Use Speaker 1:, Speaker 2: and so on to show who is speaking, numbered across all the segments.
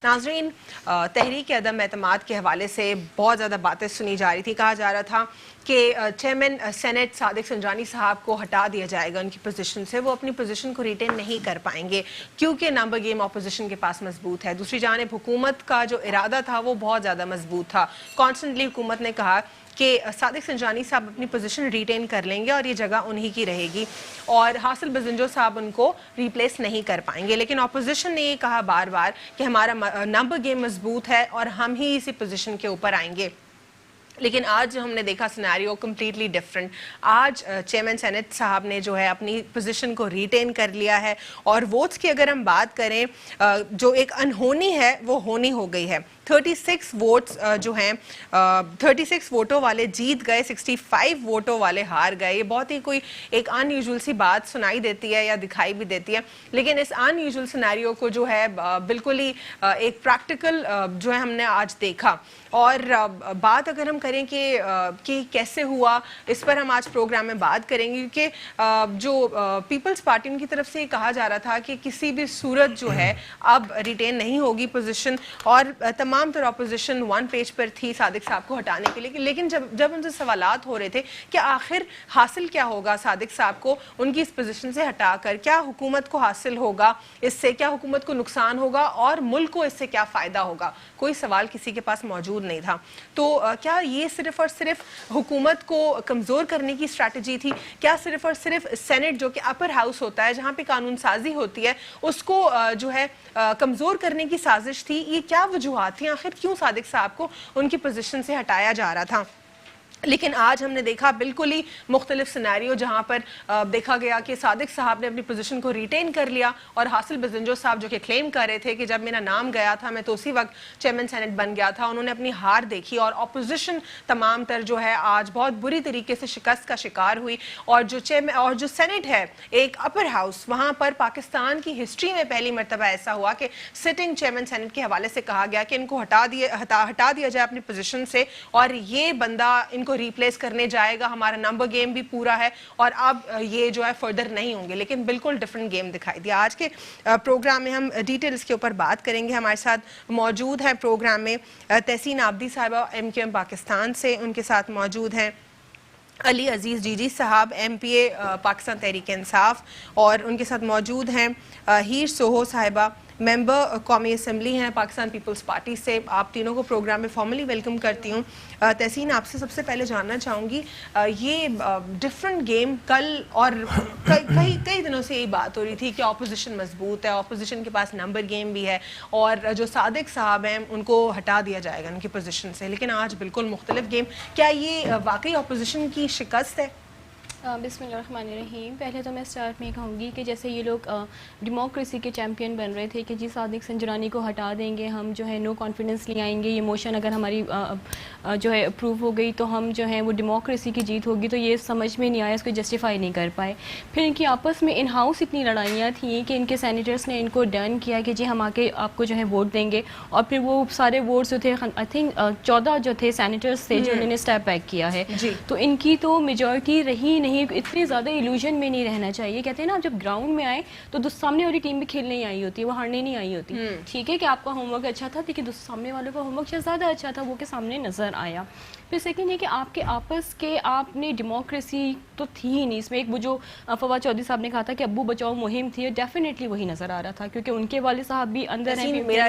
Speaker 1: नाज़रीन, तहरीक अदम एतमाद के हवाले से बहुत ज़्यादा बातें सुनी जा रही थी। कहा जा रहा था कि चेयरमैन सेनेट सादिक संजानी साहब को हटा दिया जाएगा उनकी पोजीशन से। वो अपनी पोजीशन को रिटेन नहीं कर पाएंगे क्योंकि नंबर गेम अपोजिशन के पास मजबूत है। दूसरी जानिब हुकूमत का जो इरादा था वो बहुत ज़्यादा मजबूत था। कॉन्स्टेंटली हुकूमत ने कहा कि सादिक संजानी साहब अपनी पोजीशन रिटेन कर लेंगे और ये जगह उन्हीं की रहेगी और हासिल बजिंजो साहब उनको रिप्लेस नहीं कर पाएंगे। लेकिन अपोजिशन ने ये कहा बार बार कि हमारा नंबर गेम मजबूत है और हम ही इसी पोजीशन के ऊपर आएंगे। लेकिन आज हमने देखा सिनेरियो कम्प्लीटली डिफरेंट। आज चेयरमैन सेनेट साहब ने जो है अपनी पोजीशन को रिटेन कर लिया है और वोट्स की अगर हम बात करें, जो एक अनहोनी है वो होनी हो गई है। 36 वोट्स जो हैं 36 वोटों वाले जीत गए, 65 वोटों वाले हार गए। ये बहुत ही कोई एक अनयूजुअल सी बात सुनाई देती है या दिखाई भी देती है, लेकिन इस अनयूजुअल सिनेरियो को जो है बिल्कुल ही एक प्रैक्टिकल जो है हमने आज देखा। और बात अगर हम करें कि कैसे हुआ, इस पर हम आज प्रोग्राम में बात करेंगे क्योंकि जो पीपल्स पार्टी उनकी तरफ से कहा जा रहा था कि किसी भी सूरत जो है अब रिटेन नहीं होगी पोजीशन और तमाम तरह अपोजिशन वन पेज पर थी सादिक साहब को हटाने के लिए। लेकिन जब उनसे सवालात हो रहे थे कि आखिर हासिल क्या होगा सादिक साहब को उनकी इस पोजीशन से हटाकर, क्या हुकूमत को हासिल होगा इससे, क्या हुकूमत को नुकसान होगा और मुल्क को इससे क्या फ़ायदा होगा, कोई सवाल किसी के पास मौजूद नहीं था। तो क्या ये सिर्फ और सिर्फ हुकूमत को कमज़ोर करने की स्ट्रैटेजी थी? क्या सिर्फ और सिर्फ सेनेट जो कि अपर हाउस होता है जहाँ पे कानून साजी होती है उसको जो है कमज़ोर करने की साजिश थी? ये क्या वजूहात थी? आखिर क्यों सादिक साहब को उनकी पोजीशन से हटाया जा रहा था? लेकिन आज हमने देखा बिल्कुल ही मुख्तलिफ सिनेरियो जहाँ पर देखा गया कि सादिक साहब ने अपनी पोजीशन को रिटेन कर लिया और हासिल बजिंजो साहब जो कि क्लेम कर रहे थे कि जब मेरा नाम गया था मैं तो उसी वक्त चेयरमैन सेनेट बन गया था, उन्होंने अपनी हार देखी और अपोजिशन तमाम तर जो है आज बहुत बुरी तरीके से शिकस्त का शिकार हुई। और जो सेनेट है एक अपर हाउस, वहाँ पर पाकिस्तान की हिस्ट्री में पहली मरतबा ऐसा हुआ कि सिटिंग चेयरमैन सेनेट के हवाले से कहा गया कि इनको हटा दिया जाए अपनी पोजीशन से और ये बंदा इनको रिप्लेस करने जाएगा, हमारा नंबर गेम भी पूरा है और अब ये जो है फर्दर नहीं होंगे। लेकिन बिल्कुल डिफरेंट गेम दिखाई दिया। आज के प्रोग्राम में हम डिटेल्स के ऊपर बात करेंगे। हमारे साथ मौजूद है प्रोग्राम में तहसीन आबदी साहिबा MQM पाकिस्तान से, उनके साथ मौजूद हैं अली अजीज़ जीजी साहब MPA पाकिस्तान तहरीक इंसाफ और उनके साथ मौजूद हैं हीर सोहो साहिबा मेंबर कौमी असम्बली हैं पाकिस्तान पीपल्स पार्टी से। आप तीनों को प्रोग्राम में फॉर्मली वेलकम करती हूँ। तहसीन, आपसे सबसे पहले जानना चाहूँगी, ये डिफरेंट गेम कल और कई दिनों से यही बात हो रही थी कि अपोजिशन मजबूत है, अपोजिशन के पास नंबर गेम भी है और जो सादिक साहब हैं उनको हटा दिया जाएगा उनकी पोजीशन से, लेकिन आज बिल्कुल मुख्तलिफ गेम। क्या ये वाकई अपोजिशन की शिकस्त है?
Speaker 2: बिस्मिल्लाहिर्रहमानिर्रहीम। पहले तो मैं स्टार्ट में कहूँगी कि जैसे ये लोग डेमोक्रेसी के चैम्पियन बन रहे थे कि जी सादिक संजरानी को हटा देंगे, हम जो है नो कॉन्फिडेंस ले आएंगे, ये मोशन अगर हमारी जो है अप्रूव हो गई तो हम जो है वो डेमोक्रेसी की जीत होगी, तो ये समझ में नहीं आया, इसको जस्टिफाई नहीं कर पाए। फिर इनकी आपस में इन हाउस इतनी लड़ाइयाँ थी कि इनके सैनिटर्स ने इनको डन किया कि जी हम आके आपको जो है वोट देंगे और फिर वो सारे वोट जो थे आई थिंक 14 जो थे सैनिटर्स थे जो उन्होंने स्टेप बैक किया है, तो इनकी तो मेजॉरिटी रही नहीं। इतने ज़्यादा इल्यूजन में नहीं रहना चाहिए। कहते हैं ना, जब ग्राउंड में आए तो सामने वाली टीम भी खेलने ही आई होती है, वो हारने नहीं आई होती। ठीक है कि आपका होमवर्क अच्छा था लेकिन सामने वालों का होमवर्क ज़्यादा अच्छा था, वो के सामने नज़र आया। फिर सेकेंड है कि आपके आपस के आपने डेमोक्रेसी तो थी ही नहीं इसमें। एक वो जो फवाद चौधरी साहब ने कहा था कि अब्बू बचाओ मुहिम थी, डेफिनेटली वही नज़र आ रहा था क्योंकि उनके वाले साहब भी अंदर हैं।
Speaker 1: मेरा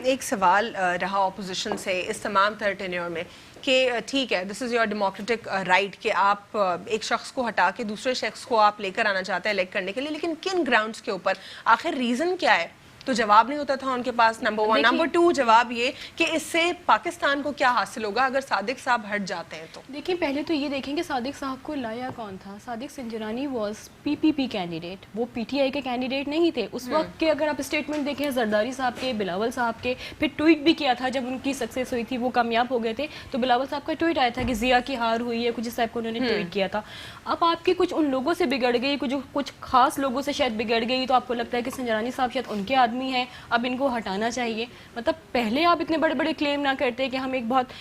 Speaker 1: एक सवाल रहा अपोजिशन से इस तमाम तरह टेन्योर में कि ठीक है, this is your democratic right कि आप एक शख्स को हटा के दूसरे शख्स को आप लेकर आना चाहते हैं इलेक्ट करने के लिए, लेकिन किन ग्राउंड्स के ऊपर, आखिर रीज़न क्या है? तो जवाब नहीं होता था उनके पास, नंबर 1। नंबर 2 जवाब ये कि इससे पाकिस्तान को क्या हासिल होगा अगर सादिक साहब हट जाते हैं तो?
Speaker 2: देखिए, पहले तो ये देखें कि सादिक साहब को लाया कौन था। Sadiq Sanjrani was PPP candidate, वो PTI के कैंडिडेट नहीं थे उस वक्त के। अगर आप स्टेटमेंट देखें जरदारी साहब के, बिलावल साहब के, फिर ट्वीट भी किया था जब उनकी सक्सेस हुई थी, वो कामयाब हो गए थे, तो बिलावल साहब का ट्वीट आया था कि जिया की हार हुई है, कुछ इस टाइप को उन्होंने ट्वीट किया था। अब आपकी कुछ उन लोगों से बिगड़ गई, कुछ खास लोगों से शायद बिगड़ गई, तो आपको लगता है कि संजरानी साहब शायद उनके आदमी آدمی ہیں, اب ان کو ہٹانا چاہیے. مطلب پہلے آپ اتنے بڑے بڑے کلیم نہ کرتے کہ ہم ایک بہت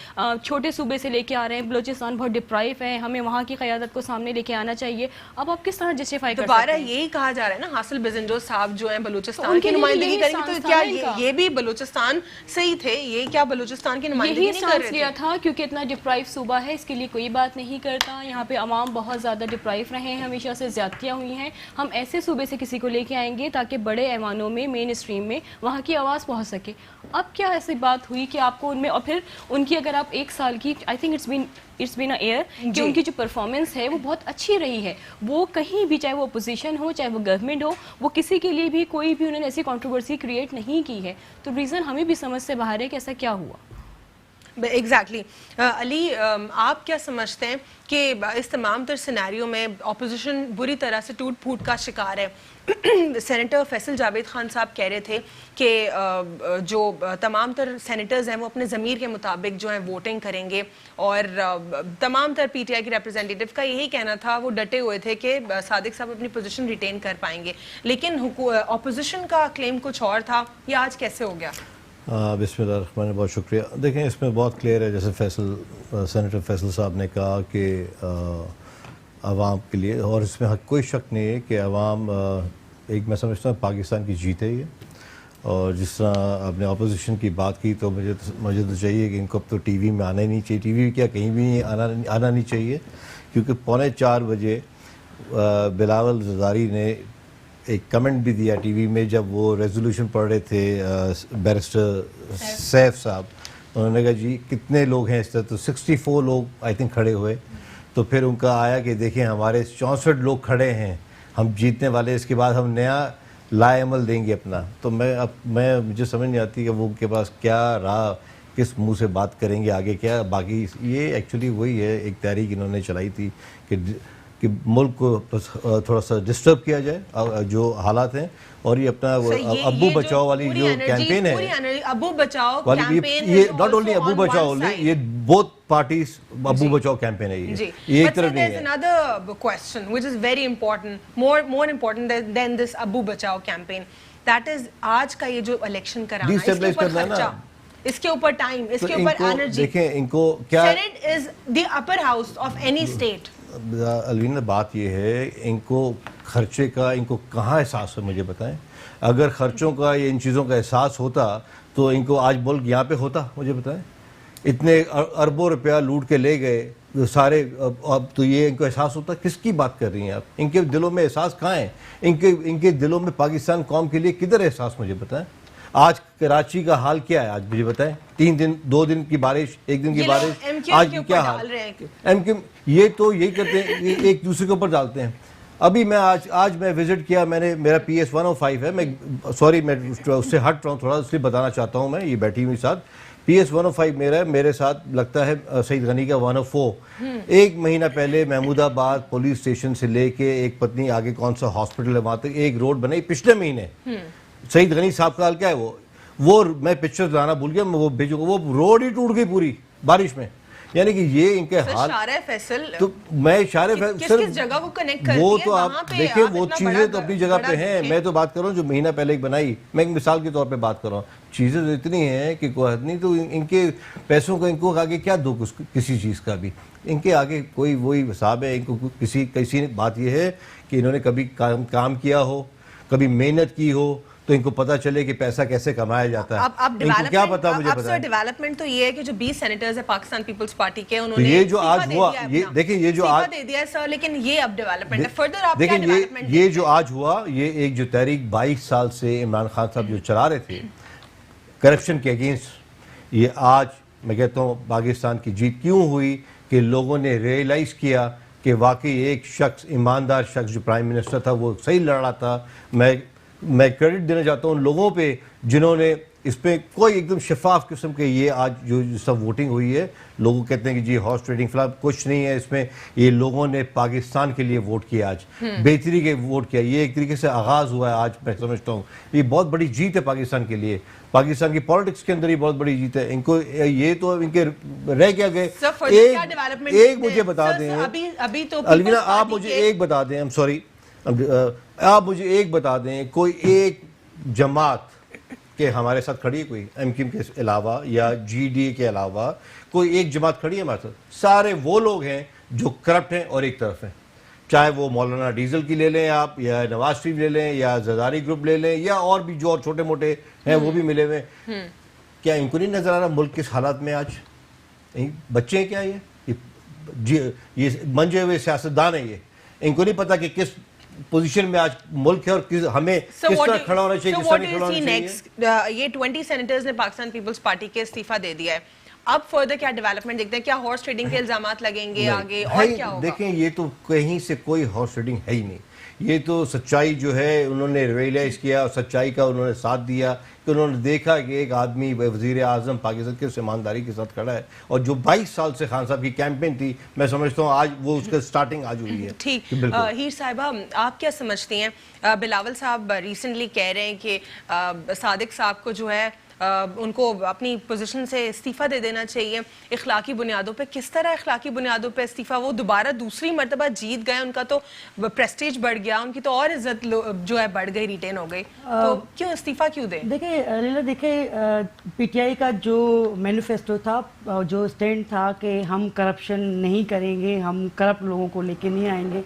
Speaker 2: چھوٹے صوبے سے لے کے آ رہے ہیں, بلوچستان بہت ڈپرائیو ہے, ہمیں وہاں کی قیادت کو سامنے لے کے آنا چاہیے. اب آپ کس طرح جسٹیفائی کر سکتے ہیں؟
Speaker 1: دوبارہ یہی کہا جا رہا ہے نا, حاصل بزنجو صاحب جو ہیں بلوچستان کی نمائندگی کریں گے, تو کیا یہ بھی بلوچستان سے ہی تھے؟ یہ کیا بلوچستان کی نمائندگی نہیں کر رہے تھے؟
Speaker 2: لیا تھا کیونکہ اتنا ڈپرائیو صوبہ ہے, اس کے لیے کوئی بات نہیں کرتا. یہاں پہ عوام بہت زیادہ ڈپرائیو رہے ہیں, ہمیشہ سے زیادتیاں ہوئی ہیں. ہم ایسے صوبے سے کسی کو لے کے آئیں گے تاکہ بڑے ایوانوں میں, مین اسٹریم میں وہاں کی آواز پہنچ سکے. اب کیا ایسی بات ہوئی کہ آپ کو ان میں, اور پھر ان کی اگر آپ ایک سال کی, I think it's been a year, کہ ان کی جو پرفارمنس ہے وہ بہت اچھی رہی ہے. وہ کہیں بھی, چاہے وہ اپوزیشن ہو چاہے وہ گورنمنٹ ہو, وہ کسی کے لیے بھی کوئی بھی انہوں نے ایسی کنٹروورسی کریٹ نہیں کی ہے. تو ریزن ہمیں بھی سمجھ سے باہر ہے کہ ایسا کیا ہوا.
Speaker 1: ایگزیکٹلی. علی, آپ کیا سمجھتے ہیں کہ اس تمام تر سینیریو میں اپوزیشن بری طرح سے ٹوٹ پھوٹ کا شکار ہے؟ سینیٹر فیصل جاوید خان صاحب کہہ رہے تھے کہ جو تمام تر سینیٹرز ہیں وہ اپنے ضمیر کے مطابق جو ہیں ووٹنگ کریں گے, اور تمام تر پی ٹی آئی کے ریپرزینٹیو کا یہی کہنا تھا, وہ ڈٹے ہوئے تھے کہ صادق صاحب اپنی پوزیشن ریٹین کر پائیں گے. لیکن اپوزیشن کا کلیم کچھ اور تھا, یہ آج کیسے ہو گیا؟
Speaker 3: بسم اللہ الرحمن الرحیم. بہت شکریہ. دیکھیں اس میں بہت کلیئر ہے, جیسے سینیٹر فیصل صاحب نے کہا کہ عوام کے لیے, اور اس میں کوئی شک نہیں ہے کہ عوام ایک, میں سمجھتا ہوں پاکستان کی جیت ہے یہ. اور جس طرح آپ نے اپوزیشن کی بات کی, تو مجھے تو چاہیے کہ ان کو اب تو ٹی وی میں آنا ہی نہیں چاہیے, ٹی وی کیا کہیں بھی آنا نہیں چاہیے, کیونکہ 3:45 بجے بلاول زرداری نے ایک کمنٹ بھی دیا ٹی وی میں, جب وہ ریزولوشن پڑھ رہے تھے بیرسٹر سیف صاحب. انہوں نے کہا جی کتنے لوگ ہیں اس طرح, تو 64 لوگ آئی تھنک کھڑے ہوئے. تو پھر ان کا آیا کہ دیکھیں ہمارے 64 لوگ کھڑے ہیں, ہم جیتنے والے, اس کے بعد ہم نیا لائے عمل دیں گے اپنا. تو مجھے سمجھ نہیں آتی کہ وہ ان کے پاس کیا رہا, کس منہ سے بات کریں گے آگے کیا. باقی یہ ایکچولی وہی ہے, ایک تحریک انہوں نے چلائی تھی کہ ملک کو تھوڑا سا ڈسٹرب کیا جائے جو حالات ہیں, اور یہ اپنا ابو بچاؤ والی جو کیمپین ہے,
Speaker 1: ابو بچاؤ
Speaker 3: کیمپین, یہ ناٹ اونلی ابو بچاؤ, یہ بوتھ پارٹیز ابو بچاؤ کیمپین ہے. یہ ایک طرف نہیں ہے.
Speaker 1: another question which is very important, more important than this ابو بچاؤ campaign, that is آج کا یہ جو الیکشن کرانا, اس کے اوپر خرچہ, اس کے اوپر ٹائم, اس کے اوپر انرجی.
Speaker 3: دیکھیں ان کو کیا,
Speaker 1: Senate is the upper house of any state.
Speaker 3: Eleven, بات یہ ہے ان کو خرچے کا ان کو کہاں احساس ہے, مجھے بتائیں. اگر خرچوں کا یا ان چیزوں کا احساس ہوتا تو ان کو آج ملک یہاں پہ ہوتا, مجھے بتائیں. اتنے اربوں روپیہ لوٹ کے لے گئے سارے, اب تو یہ ان کو احساس ہوتا. کس کی بات کر رہی ہیں آپ؟ ان کے دلوں میں احساس کہاں ہے؟ ان کے دلوں میں پاکستان قوم کے لیے کدھر احساس, مجھے بتائیں. آج کراچی کا حال کیا ہے آج, مجھے بتائیں. 3 دن 2 دن کی بارش, 1 دن کی بارش, آج کیا حال ہے؟ یہ تو یہی کرتے ہیں, ایک دوسرے کے اوپر ڈالتے ہیں. ابھی میں آج میں وزٹ کیا, میں نے, میرا PS 105 ہے, میں سوری میں اس سے ہٹ رہا ہوں تھوڑا, اس لیے بتانا چاہتا ہوں. میں یہ بیٹھی ہوئی ساتھ PS 105 میرا ہے, میرے ساتھ لگتا ہے سعید غنی کا 104. 1 مہینہ پہلے محمود آباد پولیس اسٹیشن سے لے کے ایک پتنی آگے کون سا ہاسپٹل ہے وہاں تک ایک روڈ بنائی پچھلے مہینے. سعید غنی صاحب کا حال کیا ہے, وہ میں پکچر لانا بھول گیا, میں وہ بھیجوں گا. وہ روڈ ہی ٹوٹ گئی پوری بارش میں. یعنی کہ یہ ان کے حال, تو میں اشارے وہ تو آپ دیکھیں, وہ چیزیں تو اپنی جگہ پہ ہیں. میں تو بات کر رہا ہوں جو مہینہ پہلے ایک بنائی, میں ایک مثال کے طور پہ بات کر رہا ہوں. چیزیں تو اتنی ہیں کہ کوئی حد نہیں. تو ان کے پیسوں کو ان کو آگے کیا دو, کسی چیز کا بھی ان کے آگے کوئی وہی حساب ہے. ان کو کسی بات یہ ہے کہ انہوں نے کبھی کام کیا ہو, کبھی محنت کی ہو, تو ان کو پتا چلے کہ پیسہ کیسے کمایا جاتا ہے. ان کو کیا پتا, مجھے پتا ہے.
Speaker 1: ڈیولپمنٹ تو یہ ہے کہ جو 20 سینیٹرز ہیں پاکستان پیپلز پارٹی کے, انہوں نے
Speaker 3: یہ جو آج ہوا, یہ دیکھیں, یہ جو آج
Speaker 1: دے دیا ہے سر, لیکن یہ اب ڈیولپمنٹ ہے. فردر آپ کیا
Speaker 3: دیکھیں,
Speaker 1: ڈیولپمنٹ
Speaker 3: یہ جو آج ہوا, یہ ایک جو تحریک 22 سال سے عمران خان صاحب جو چلا رہے تھے کرپشن کے اگینسٹ, یہ آج میں کہتا ہوں پاکستان کی جیت کیوں ہوئی کہ لوگوں نے ریئلائز کیا کہ واقعی ایک شخص, ایماندار شخص جو پرائم منسٹر تھا, وہ صحیح لڑ رہا تھا. میں کریڈٹ دینا چاہتا ہوں ان لوگوں پہ جنہوں نے اس پہ کوئی ایک دم شفاف قسم کے, یہ آج جو سب ووٹنگ ہوئی ہے, لوگوں کہتے ہیں کہ جی ہارس ٹریڈنگ فلاں, کچھ نہیں ہے اس میں. یہ لوگوں نے پاکستان کے لیے ووٹ کیا, آج بہتری کے ووٹ کیا. یہ ایک طریقے سے آغاز ہوا ہے آج, میں سمجھتا ہوں یہ بہت بڑی جیت ہے پاکستان کے لیے. پاکستان کی پالیٹکس کے اندر یہ بہت بڑی جیت ہے. ان کو یہ تو ان کے رہ کیا گئے. ایک مجھے بتا دیں الوینا, آپ مجھے ایک بتا دیں, آپ مجھے ایک بتا دیں, کوئی ایک جماعت کہ ہمارے ساتھ کھڑی ہے کوئی ایم کیو ایم کے علاوہ یا جی ڈی اے کے علاوہ کوئی ایک جماعت کھڑی ہے ہمارے ساتھ؟ سارے وہ لوگ ہیں جو کرپٹ ہیں اور ایک طرف ہیں، چاہے وہ مولانا ڈیزل کی لے لیں آپ، یا نواز شریف لے لیں، یا زرداری گروپ لے لیں، یا اور بھی جو اور چھوٹے موٹے ہیں وہ بھی ملے ہوئے ہیں. کیا ان کو نہیں نظر آ رہا ملک کس حالات میں آج؟ بچے ہیں کیا یہ منجے ہوئے سیاستدان ہیں، یہ ان کو نہیں پتا کہ کس پوزیشن میں آج ملک ہے اور ہمیں کس طرح کھڑا ہونا چاہیے، کس طرح نہیں کھڑا ہونا چاہیے.
Speaker 1: یہ 20 سینیٹرز نے پاکستان پیپلز پارٹی کے استعفیٰ دے دیا ہے، اب فردر کیا ڈیولپمنٹ دیکھتے ہیں؟ کیا ہارس ٹریڈنگ کے الزامات لگیں گے آگے اور کیا ہوگا؟
Speaker 3: دیکھیں یہ تو کہیں سے کوئی ہارس ٹریڈنگ ہے ہی نہیں. یہ تو سچائی جو ہے انہوں نے ریئلائز کیا اور سچائی کا انہوں نے ساتھ دیا کہ انہوں نے دیکھا کہ ایک آدمی وزیر اعظم پاکستان کس ایمانداری کے ساتھ کھڑا ہے، اور جو 22 سال سے خان صاحب کی کیمپین تھی، میں سمجھتا ہوں آج وہ اس کا سٹارٹنگ آج ہوئی ہے.
Speaker 1: ٹھیک. ہیر صاحبہ آپ کیا سمجھتی ہیں؟ بلاول صاحب ریسنٹلی کہہ رہے ہیں کہ صادق صاحب کو جو ہے ان کو اپنی پوزیشن سے استعفیٰ دے دینا چاہیے اخلاقی بنیادوں پہ. کس طرح اخلاقی بنیادوں پہ استعفیٰ؟ وہ دوبارہ دوسری مرتبہ جیت گئے، ان کا تو پریسٹیج بڑھ گیا، ان کی تو اور عزت جو ہے بڑھ گئی، ریٹین ہو گئی، تو کیوں استعفیٰ کیوں دیں؟
Speaker 4: دیکھیں پی ٹی آئی کا جو مینیفیسٹو تھا، جو اسٹینڈ تھا کہ ہم کرپشن نہیں کریں گے، ہم کرپٹ لوگوں کو لے کے نہیں آئیں گے،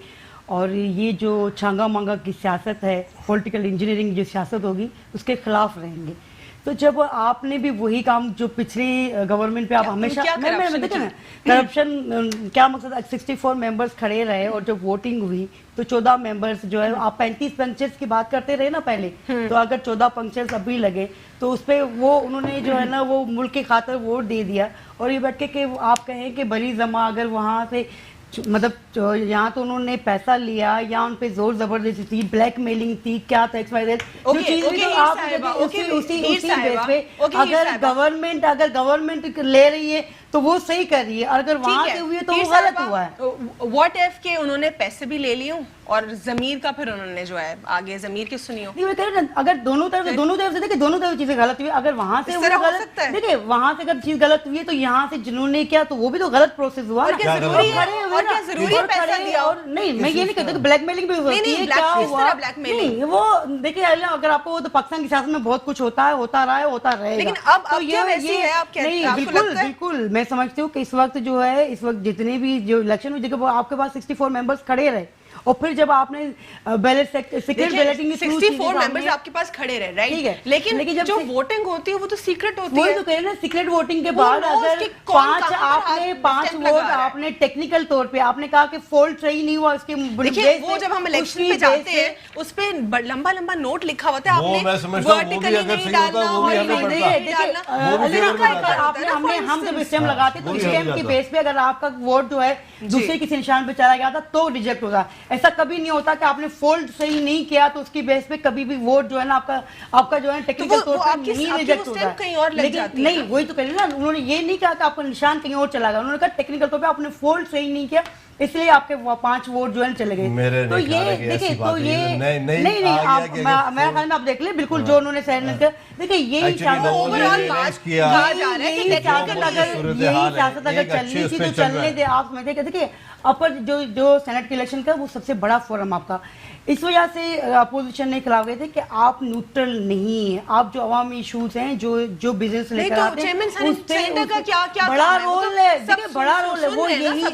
Speaker 4: اور یہ جو چھانگا مانگا کی سیاست ہے، پولیٹیکل انجینئرنگ جو سیاست ہوگی اس کے خلاف رہیں گے. تو جب آپ نے بھی وہی کام جو پچھلی گورنمنٹ پہ آپ ہمیشہ دیکھیں نا کرپشن کیا مقصد، 64 ممبرز کھڑے رہے اور جب ووٹنگ ہوئی تو 14 ممبرز جو ہے، آپ 35 پنچرز کی بات کرتے رہے نا پہلے، تو اگر 14 پنچرز ابھی لگے تو اس پہ وہ انہوں نے جو ہے نا وہ ملک کی خاطر ووٹ دے دیا. اور یہ بیٹھ کے کہ آپ کہیں کہ بلی زماں اگر وہاں سے مطلب یہاں تو انہوں نے پیسہ لیا یا ان پہ زور زبردستی تھی، بلیک میلنگ تھی، کیا تھا ایکس وائی زیڈ جو چیز بھی، تو آپ اسی بیس پہ اگر گورنمنٹ لے رہی ہے تو وہ صحیح کر رہی ہے، اور اگر وہاں سے ہوئی ہے تو وہ غلط ہوا ہے.
Speaker 1: واٹ ایف کہ انہوں نے پیسے بھی لے لیے ہوں اور ضمیر کا پھر انہوں نے جو ہے آگے ضمیر کی سنی ہو.
Speaker 4: اگر دونوں طرف سے دیکھیں دونوں طرف چیزیں غلط ہوئی، اگر وہاں سے غلط دیکھیں وہاں سے اگر چیز غلط ہوئی ہے تو یہاں سے جنہوں نے کیا تو وہ بھی تو غلط پروسیس ہوا. نہیں میں یہ نہیں کہتا کہ بلیک میلنگ بھی ہوتی ہے، کیا ہوا نہیں وہ دیکھیں اگر آپ کو تو پاکستان کی سیاست میں بہت کچھ ہوتا ہے، ہوتا رہا ہے، ہوتا رہے گا. تو یہ بالکل میں سمجھتی ہوں کہ اس وقت جو ہے، اس وقت جتنے بھی جو الیکشن ہوئی دیکھیں وہ آپ کے پاس 64 ممبرز کھڑے رہے، اور پھر جب آپ نے بیلٹ سیکرٹ بیلٹنگ
Speaker 1: 64 ممبرز آپ کے پاس کھڑے رہے، رائٹ، لیکن جو ووٹنگ ہوتی ہے وہ تو سیکرٹ ہوتی ہے.
Speaker 4: وہی تو کہہ رہے ہیں سیکرٹ ووٹنگ کے بعد اگر 5 ووٹ آپ نے ٹیکنیکل طور پہ آپ نے کہا کہ فولڈ صحیح نہیں ہوا، اس کے
Speaker 1: دیکھیں وہ جب ہم الیکشن پہ جاتے ہیں اس پہ لمبا لمبا نوٹ لکھا ہوتا ہے، آپ نے ورٹیکلی نہیں ڈالنا.
Speaker 4: ہم جب اسٹیمپ لگاتے تو اسٹیمپ کی بیس پہ اگر آپ کا ووٹ جو ہے دوسرے کسی نشان پہ چلا گیا تھا تو ریجیکٹ ہوتا. ایسا کبھی نہیں ہوتا کہ آپ نے فولڈ صحیح نہیں کیا تو اس کی بیس پہ کبھی بھی ووٹ جو ہے نا آپ کا جو ہے ٹیکنیکل طور پہ نہیں ریجیکٹ ہوتا. لیکن نہیں وہی تو کہہ رہے ہیں نا، انہوں نے یہ نہیں کہا کہ آپ کا نشان کہیں اور چلا گیا، انہوں نے کہا ٹیکنیکل طور پہ آپ نے فولڈ صحیح نہیں کیا اس لیے آپ کے 5 ووٹ جو ہے چلے گئے. تو یہ دیکھیں تو یہ نہیں میرا خیال میں آپ دیکھ لیں بالکل جو انہوں نے سیاست کیا. دیکھیں یہی سیاست اگر چلنی تھی تو چلنے دے. آپ سمجھتے کہ دیکھیے اپر جو سینٹ کے الیکشن کا وہ سب سے بڑا فورم آپ کا، اس وجہ سے اپوزیشن نے خلاف گئے تھے کہ آپ نیوٹرل نہیں ہیں، آپ جو عوامی ایشوز ہیں جو بزنس لے کر آتے ہیں اس پہ بڑا رول ہے. دیکھیں بڑا رول ہے وہ یہی نہیں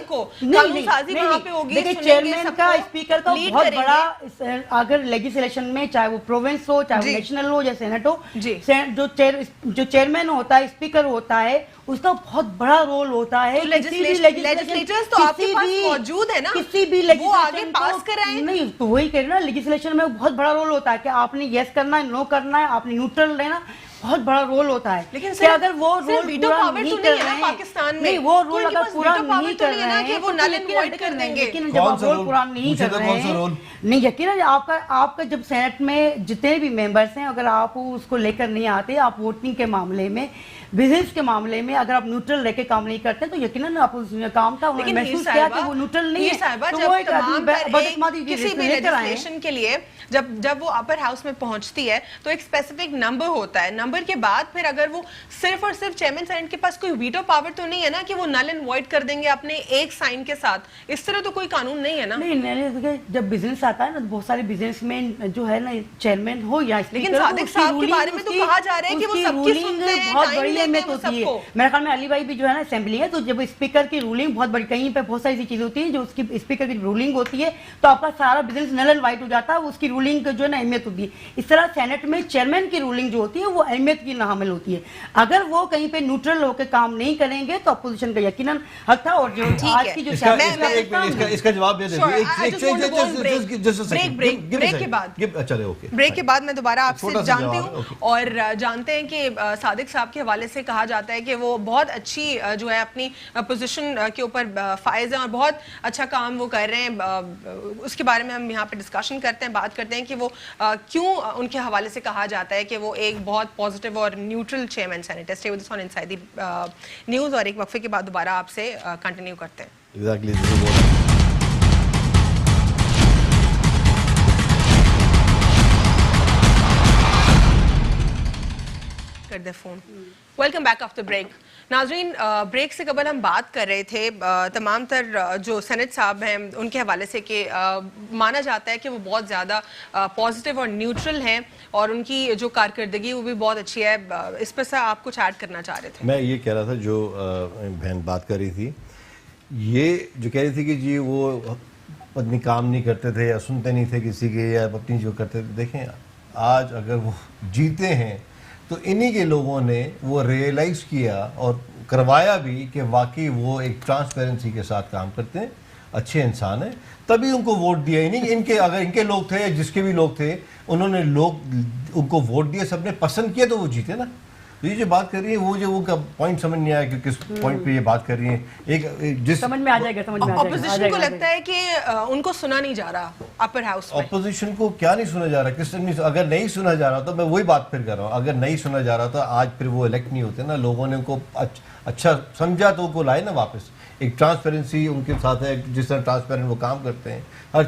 Speaker 4: دیکھیں چیئرمین کا اسپیکر کا بہت بڑا، اگر لیجسلیشن میں چاہے وہ پروونس ہو چاہے وہ نیشنل ہو یا سینٹ ہو، جو چیئرمین ہوتا ہے اسپیکر ہوتا ہے اس کا بہت بڑا رول ہوتا ہے.
Speaker 1: لیجسلیٹرز تو آپ کے پاس موجود ہے نا،
Speaker 4: کسی بھی
Speaker 1: وہ آگے پاس کرائیں.
Speaker 4: نہیں تو وہی کہہ رہے نا لیجسلیشن میں بہت بڑا رول ہوتا ہے کہ آپ نے یس کرنا ہے، نو کرنا ہے، آپ نے نیوٹرل رہنا، بہت بڑا رول ہوتا ہے.
Speaker 1: لیکن
Speaker 4: کہ اگر وہ رول پورا نہیں کر رہے ہیں، نہیں وہ رول اگر پورا نہیں کر رہے ہیں
Speaker 1: وہ نل اینڈ وائڈ کر دیں گے.
Speaker 4: لیکن جب آپ رول پورا نہیں کر رہے ہیں، نہیں یقیناً آپ کا جب سینٹ میں جتنے بھی ممبرس ہیں اگر آپ اس کو لے کر نہیں آتے، آپ ووٹنگ کے معاملے میں बिजनेस के मामले में अगर आप न्यूट्रल रह के काम नहीं करते तो यकीनन अपोजिशन का काम था, उन्होंने महसूस किया कि वो न्यूट्रल नहीं है, तो वो एक
Speaker 1: किसी भी लेजिस्लेशन के लिए जब वो अपर हाउस में पहुंचती है तो एक स्पेसिफिक नंबर होता है, नंबर के बाद फिर अगर वो सिर्फ और सिर्फ चेयरमैन सेनेट के पास कोई वीटो पावर तो नहीं है ना कि वो नल एंड वॉइड कर देंगे अपने एक साइन के साथ, इस तरह तो कोई कानून नहीं है ना।
Speaker 4: नहीं, जब बिजनेस आता है ना, बहुत सारे बिजनेसमैन जो है ना, चेयरमैन हो या स्पीकर,
Speaker 1: लेकिन सादिक साहब के बारे में तो कहा जा रहा है कि वो सबकी सुनते हैं,
Speaker 4: बहुत
Speaker 1: टाइम
Speaker 4: बड़ी
Speaker 1: देते
Speaker 4: अहमियत
Speaker 1: हैं
Speaker 4: होती है।
Speaker 1: सबको।
Speaker 4: मेरे ख्याल में अली भाई भी जो है ना असेंबली है, तो जब स्पीकर की रूलिंग बहुत बड़ी, कहीं पे बहुत सारी ऐसी चीजें होती है जो उसकी स्पीकर की रूलिंग होती है तो आपका सारा बिजनेस नल एंड वाइट हो जाता है, उसकी रूलिंग जो है ना अहमियत होती है। इस तरह सेनेट में चेयरमैन की रूलिंग जो होती है वो अहमियत की नामिल होती है। अगर वो कहीं पे न्यूट्रल होकर काम नहीं करेंगे तो अपोजिशन का यकीनन हक था। और जो आज की जो
Speaker 3: इसका जवाब दे
Speaker 1: ब्रेक के बाद मैं दोबारा आपसे जानती हूँ और जानते हैं कि सादिक साहब के हवाले से कहा जाता है कि वो बहुत अच्छी जो है अपनी पोजीशन के ऊपर फायज हैं और बहुत अच्छा काम वो कर रहे हैं। उसके बारे में हम यहाँ पे डिस्कशन करते हैं, बात करते हैं कि वो क्यों उनके हवाले से कहा जाता है कि वो एक बहुत पॉजिटिव और न्यूट्रल चेयरमैन सेनेट है। Stay with us on inside the news और एक वक्फे के बाद दोबारा आपसे कंटिन्यू करते हैं। कर दे phone. Welcome back after break. नाजरीन, ब्रेक से कबल हम बात कर रहे थे तमाम तर जो सेनेट साहब हैं उनके हवाले से कि माना जाता है कि वो बहुत ज़्यादा पॉजिटिव और न्यूट्रल हैं और उनकी जो कारकर्दगी वो भी बहुत अच्छी है। इस पर से आप कुछ ऐड करना चाह रहे थे?
Speaker 3: मैं ये कह रहा था, जो बहन बात कर रही थी, ये जो कह रही थी कि जी वो अपनी काम नहीं करते थे या सुनते नहीं थे किसी के या अपनी जो करते थे। देखें, आज अगर वो जीते हैं तो इन्हीं के लोगों ने वो रियलाइज़ किया और करवाया भी कि वाकई वो एक ट्रांसपेरेंसी के साथ काम करते हैं, अच्छे इंसान हैं, तभी उनको वोट दिया। नहीं इनके, अगर इनके लोग थे या जिसके भी लोग थे, उन्होंने लोग उनको वोट दिए, सबने पसंद किया तो वो जीते ना। तो ये जो बात कर रही है वो जो वो पॉइंट समझ नहीं आया कि किस पॉइंट पे ये बात कर रही है। एक जिस
Speaker 4: समझ में आ जाएगा, समझ में आ जाएगा।
Speaker 1: ऑपोजिशन को लगता है कि उनको सुना नहीं जा रहा अपर हाउस में।
Speaker 3: ऑपोजिशन को क्या नहीं सुना जा रहा, किस नहीं, अगर नहीं सुना जा रहा तो मैं वही बात फिर कर रहा हूँ, अगर नहीं सुना जा रहा था आज फिर वो इलेक्ट नहीं होते ना। लोगों ने उनको अच्छा समझा तो उनको लाए ना वापस। एक ट्रांसपेरेंसी उनके साथ है, जिस तरह ट्रांसपेरेंट वो काम करते हैं,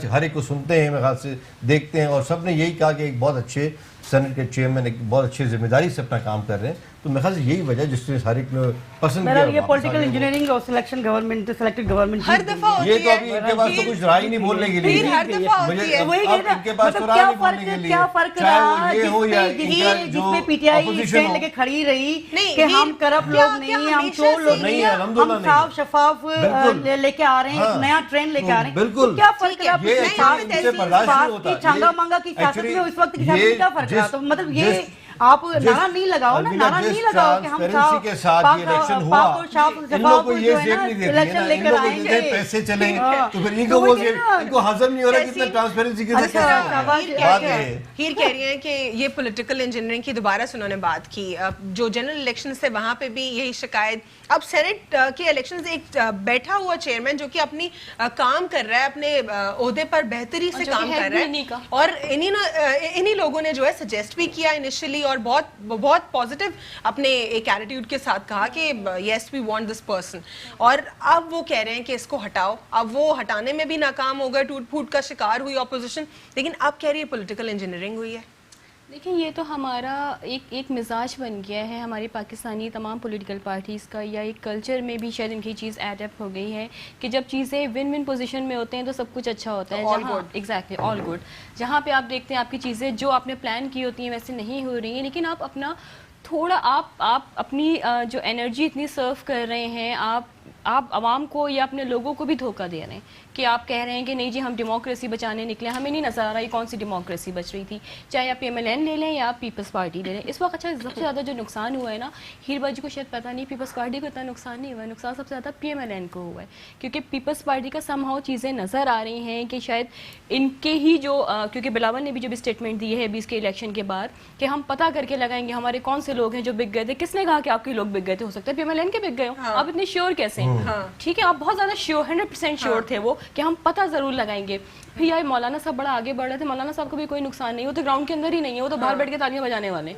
Speaker 3: हर एक को सुनते हैं, मेरे ख्याल से देखते हैं। और सब ने यही कहा कि एक बहुत अच्छे सेनेट के चेयरमैन एक बहुत अच्छी जिम्मेदारी से अपना काम कर रहे हैं। तो मेरे ख्याल से यही वजह जिसने हर एक ने पसंद किया।
Speaker 4: ये पॉलिटिकल इंजीनियरिंग और सिलेक्शन गवर्नमेंट, सिलेक्टेड गवर्नमेंट
Speaker 1: हर दफा होती है।
Speaker 3: ये तो अभी इनके पास तो कुछ राय नहीं बोलने के लिए,
Speaker 1: हर दफा होती है।
Speaker 3: मुझे इनके पास तो राय नहीं बोलने के लिए,
Speaker 4: क्या फर्क रहा जिसमें पीटीआई स्टैंड लेके खड़ी रही कि हम करप्ट लोग नहीं, हम चोर लोग नहीं, हम साफ शफाफ लेके आ रहे हैं, एक नया ट्रेंड लेके आ रहे हैं।
Speaker 3: बिल्कुल
Speaker 4: क्या फर्क रहा? छांगा मांगा की सियासत में उस वक्त की सियासत में क्या फर्क रहा? तो मतलब ये आप नारा नहीं लगाओ ना, नारा नहीं लगाओ कि हम
Speaker 3: के साथ ये इलेक्शन हुआ, इन लोगों को ये जेब नहीं देती है ना, इन लोगों को पैसे चले तो फिर इनको हजम नहीं हो रहा कितना ट्रांसपेरेंसी के साथ।
Speaker 1: हीर कह रही हैं कि ये पॉलिटिकल इंजीनियरिंग की दोबारा से उन्होंने बात की। जो जनरल इलेक्शन से वहां पे भी यही शिकायत। अब सेनेट के इलेक्शन एक बैठा हुआ चेयरमैन जो कि अपनी काम कर रहा है, अपने ओहदे पर बेहतरी से काम कर रहा है, और इन्हीं लोगों ने जो है सजेस्ट भी किया इनिशियली और बहुत पॉजिटिव अपने एक एटीट्यूड के साथ कहा कि yes we want this person, और अब वो कह रहे हैं कि इसको हटाओ। अब वो हटाने में भी नाकाम हो गए, टूट फूट का शिकार हुई ऑपोजिशन, लेकिन अब कह रही है पॉलिटिकल इंजीनियरिंग हुई है।
Speaker 2: देखिए, ये तो हमारा एक मिजाज बन गया है हमारी पाकिस्तानी तमाम पॉलिटिकल पार्टीज़ का, या एक कल्चर में भी शायद इनकी चीज़ एडप्ट हो गई है कि जब चीज़ें विन विन पोजीशन में होते हैं तो सब कुछ अच्छा होता है। Exactly all good. जहाँ पे आप देखते हैं आपकी चीज़ें जो आपने प्लान की होती हैं वैसे नहीं हो रही हैं, लेकिन आप अपना थोड़ा आप अपनी जो एनर्जी इतनी सर्व कर रहे हैं, आप आवाम को या अपने लोगों को भी धोखा दे रहे हैं कि आप कह रहे हैं कि नहीं जी हम डेमोक्रेसी बचाने निकले। हमें नहीं नजर आ रहा ये कौन सी डेमोक्रेसी बच रही थी, चाहे आप PMLN ले लें या आप पीपल्स पार्टी ले लें। इस वक्त अच्छा सबसे ज़्यादा जो नुकसान हुआ है ना, हीरबा जी को शायद पता नहीं, पीपल्स पार्टी को इतना नुकसान नहीं हुआ है, नुकसान सबसे ज़्यादा PMLN को हुआ है, क्योंकि पीपल्स पार्टी का समहाउ चीज़ें नज़र आ रही हैं कि शायद इनके ही जो क्योंकि बिलावल ने भी जो भी स्टेटमेंट दी है 20 के इलेक्शन के बाद कि हम पता करके लगाएंगे हमारे कौन से लोग हैं जो बिक गए थे। किसने कहा कि आपके लोग बिक गए थे? हो सकता है PMLN के बिक गए हो। आप इतने श्योर कैसे हैं? ठीक है, आप बहुत ज़्यादा श्योर 100% श्योर थे वो कि हम पता ज़रूर लगाएंगे। भैया मौलाना साहब बड़ा आगे बढ़ रहे थे, मौलाना साहब को भी कोई नुकसान नहीं, वो तो ग्राउंड के अंदर ही नहीं है, वो तो बाहर बैठ के तालियां बजाने वाले हैं,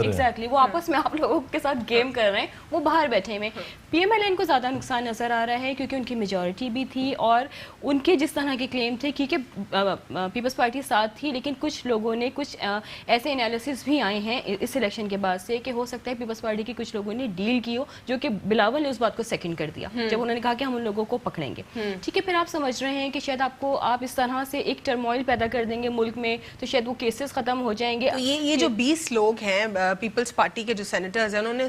Speaker 2: एग्जैक्टली वो आपस में आप लोगों के साथ गेम कर रहे हैं, वो बाहर बैठे हुए। PMLN को ज़्यादा नुकसान नज़र आ रहा है क्योंकि उनकी मेजॉरिटी भी थी और उनके जिस तरह के क्लेम थे, क्योंकि पीपल्स पार्टी साथ थी, लेकिन कुछ लोगों ने कुछ ऐसे एनालिसिस भी आए हैं इस इलेक्शन के बाद से कि हो सकता है पीपल्स पार्टी के कुछ लोगों ने डील की हो, जो कि बिलावल ने उस बात को सेकंड कर दिया जब उन्होंने कहा कि हम उन लोगों को पकड़ेंगे। ठीक है, फिर आप समझ रहे हैं कि शायद आप इस तरह से एक टर्मोइल पैदा कर देंगे मुल्क में, तो शायद वो केसेस खत्म हो जाएंगे।
Speaker 1: तो ये जो 20 लोग हैं पीपल्स पार्टी के जो सेनेटर्स हैं, उन्होंने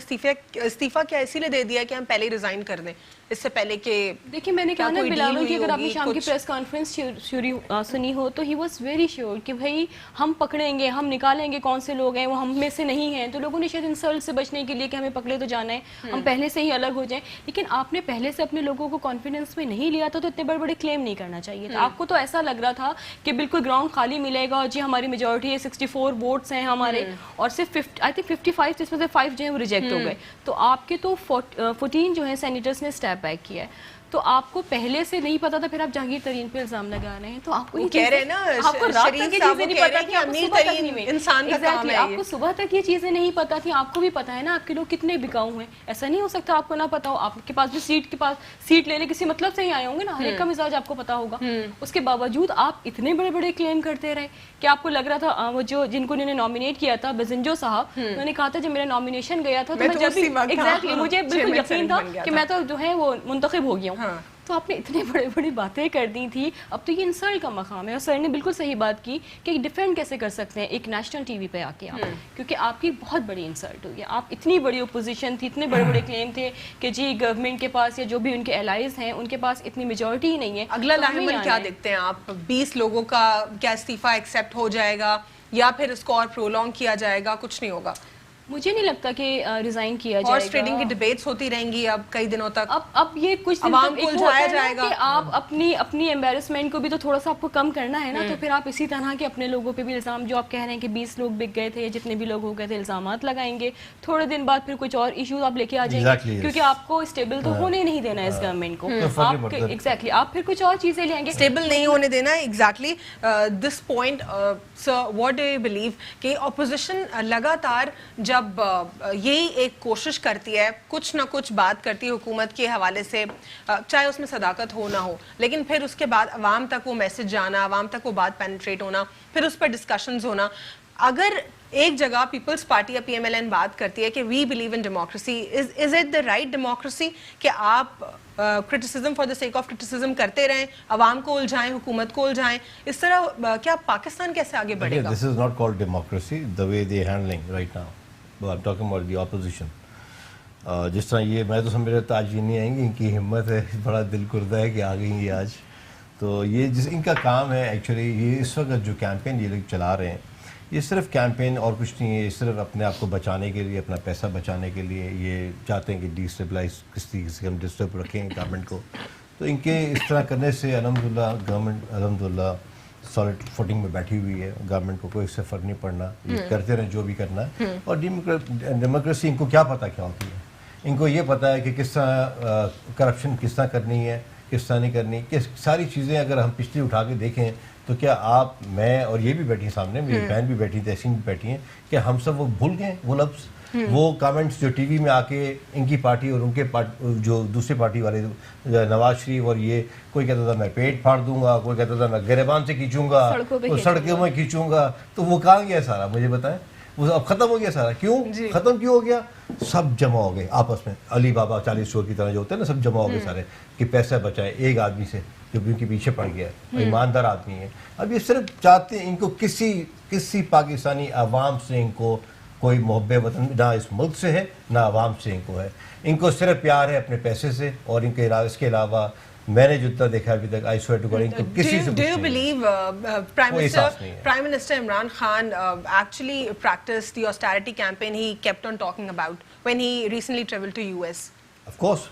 Speaker 1: इस्तीफा क्या इसीलिए दे दिया कि हम पहले रिजाइन कर दें, इससे पहले कि
Speaker 2: देखिए मैंने कहा ना बिलावल की अगर आपने शाम की प्रेस कॉन्फ्रेंस सुनी हो तो ही वाज वेरी श्योर कि भाई हम पकड़ेंगे, हम निकालेंगे कौन से लोग हैं, वो हम में से नहीं हैं। तो लोगों ने शायद इंसल्ट से बचने के लिए कि हमें पकड़े तो जाना है, हम पहले से ही अलग हो जाएं, लेकिन आपने पहले से अपने लोगों को कॉन्फिडेंस में नहीं लिया था तो इतने बड़े बड़े क्लेम नहीं करना चाहिए था। आपको तो ऐसा लग रहा था कि बिल्कुल ग्राउंड खाली मिलेगा और जी हमारी मेजॉरिटी है, 64 वोट्स हैं हमारे, और सिर्फ आई थिंक 55 जिसमें से 5 जो है वो रिजेक्ट हो गए। तो आपके तो 14 जो है सेनेटर्स ने स्टेप बैक किया है। तो आपको पहले से नहीं पता था, फिर आप जहांगीर तरीन पे इल्जाम लगा रहे हैं, तो आपको ये
Speaker 1: कह रहे हैं ना,
Speaker 2: आपको रात तक ये चीजें नहीं पता थी,
Speaker 1: अमीर तरीन इंसान का काम है,
Speaker 2: आपको सुबह तक ये चीजें नहीं पता थी। आपको भी पता है ना आपके लोग कितने बिकाऊ हैं, ऐसा नहीं हो सकता आपको ना पता हो। आपके पास भी सीट लेने किसी मतलब से ही आए होंगे ना, हर एक का मिजाज आपको पता होगा। उसके बावजूद आप इतने बड़े बड़े क्लेम करते रहे कि आपको लग रहा था वो जो जिनको उन्होंने नॉमिनेट किया था बजिंजो साहब, उन्होंने कहा था जब मेरा नॉमिनेशन गया था तो मैं जब एग्जैक्टली मुझे बिल्कुल यकीन था कि मैं तो जो है वो मुंतखब हो गया हूँ। तो आपने इतने बड़े बड़ी बातें कर दी थी, अब तो ये इंसल्ट का मकाम है। और सर ने बिल्कुल सही बात की कि डिफेंड कैसे कर सकते हैं एक नेशनल टीवी पे आके आप, क्योंकि आपकी बहुत बड़ी इंसल्ट हुई है। आप इतनी बड़ी अपोजिशन थी, इतने बड़े बड़े क्लेम थे कि जी गवर्नमेंट के पास या जो भी उनके एलाइज हैं उनके पास इतनी मेजॉरिटी ही नहीं है।
Speaker 1: अगला लाइमन क्या देखते हैं आप? 20 लोगों का क्या इस्तीफा एक्सेप्ट हो जाएगा या फिर इसको और प्रोलॉन्ग किया जाएगा? कुछ नहीं होगा,
Speaker 2: मुझे नहीं लगता कि रिजाइन किया जाएगा।
Speaker 1: हॉर्स ट्रेडिंग की डिबेट्स होती रहेंगी अब कई दिनों तक।
Speaker 2: अब ये कुछ दिन
Speaker 1: आवाम
Speaker 2: तक
Speaker 1: को उलझाया जाएगा
Speaker 2: कि आप अपनी एम्बेरसमेंट को भी तो थोड़ा सा आपको कम करना है ना। तो फिर आप इसी तरह के अपने लोगों पे भी इल्जाम, जो आप कह रहे हैं कि 20 लोग बिक गए थे, जितने भी लोग हो गए थे, इल्जामात लगाएंगे। थोड़े दिन बाद फिर कुछ और इश्यूज आप लेके आ जाएंगे, क्योंकि आपको स्टेबल तो होने नहीं देना इस गवर्नमेंट को। एग्जैक्टली आप फिर कुछ और चीजें लेंगे,
Speaker 1: स्टेबल नहीं होने देना। Exactly this point sir, what do you believe कि ऑपोजिशन लगातार जब यही एक कोशिश करती है, कुछ ना कुछ बात करती है हुकूमत के हवाले से, चाहे उसमें सदाकत हो ना हो, लेकिन फिर उसके बाद अवाम तक वो मैसेज जाना, अवाम तक वो बात पेनिट्रेट होना, फिर उस पर डिस्कशंस होना। अगर एक जगह पीपल्स पार्टी या PMLN बात करती है कि we believe in democracy, is it the right democracy कि आप criticism for the sake of criticism करते रहें, अवाम को उलझाएं, हुकूमत को उलझाएं? इस तरह क्या पाकिस्तान कैसे आगे बढ़ेगा?
Speaker 3: This is not called democracy the way they handling right now. I'm talking about the opposition. जिस तरह ये मैं तो समझ रहा था आज ये नहीं आएंगी, इनकी हिम्मत है, बड़ा दिल करता है कि आ गई ये आज। तो ये जिस इनका काम है एक्चुअली, ये इस वक्त जो कैंपेन ये लोग चला रहे हैं, ये सिर्फ कैंपेन और कुछ नहीं है। ये सिर्फ अपने आप को बचाने के लिए, अपना पैसा बचाने के लिए ये चाहते हैं कि डिस्टेबलाइज किस तरीके से हम डिस्टर्ब रखें गवर्नमेंट को। तो इनके इस तरह करने से अल्हम्दुलिल्लाह गवर्नमेंट अल्हम्दुलिल्लाह सॉलिड फुटिंग में बैठी हुई है, गवर्नमेंट को कोई इससे फर्क नहीं पड़ना, ये करते रहें जो भी करना है। और डेमोक्रेसी इनको क्या पता क्या होती है, इनको ये पता है कि किस तरह करप्शन किस तरह करनी है, किस तरह नहीं करनी, कि सारी चीज़ें अगर हम पिछली उठा के देखें तो क्या आप, मैं और ये भी बैठी सामने, मेरी बहन भी बैठी, तहसीन भी बैठी हैं, कि हम सब वो भूल गए वो लफ्ज़, वो कमेंट्स जो टीवी में आके इनकी पार्टी और उनके जो दूसरी पार्टी वाले नवाज शरीफ और ये, कोई कहता था मैं पेट फाड़ दूंगा, कोई कहता था मैं गिरबान से खींचूंगा, सड़कों में खींचूंगा। तो वो कहाँ गया सारा, मुझे बताएं? वो अब खत्म हो गया सारा। क्यों खत्म क्यों हो गया? सब जमा हो गए आपस में, अली बाबा 40 चोर की तरह जो होते हैं ना, सब जमा हो गए सारे कि पैसा बचाए एक आदमी से जो भी उनके पीछे पड़ गया, ईमानदार आदमी है। अब ये सिर्फ चाहते हैं इनको किसी पाकिस्तानी अवाम से इनको कोई मोहब्बत वतन ना इस मुल्क से है ना अवाम से इनको है। इनको सिर्फ प्यार है अपने पैसे से, और इनके इसके अलावा मैंने जितना देखा अभी तक, आई स्वेयर टू गॉड, इनको किसी से
Speaker 1: Do you believe Prime Minister Imran Khan actually practiced the austerity campaign he kept on talking about when he recently traveled to US?
Speaker 3: Of course,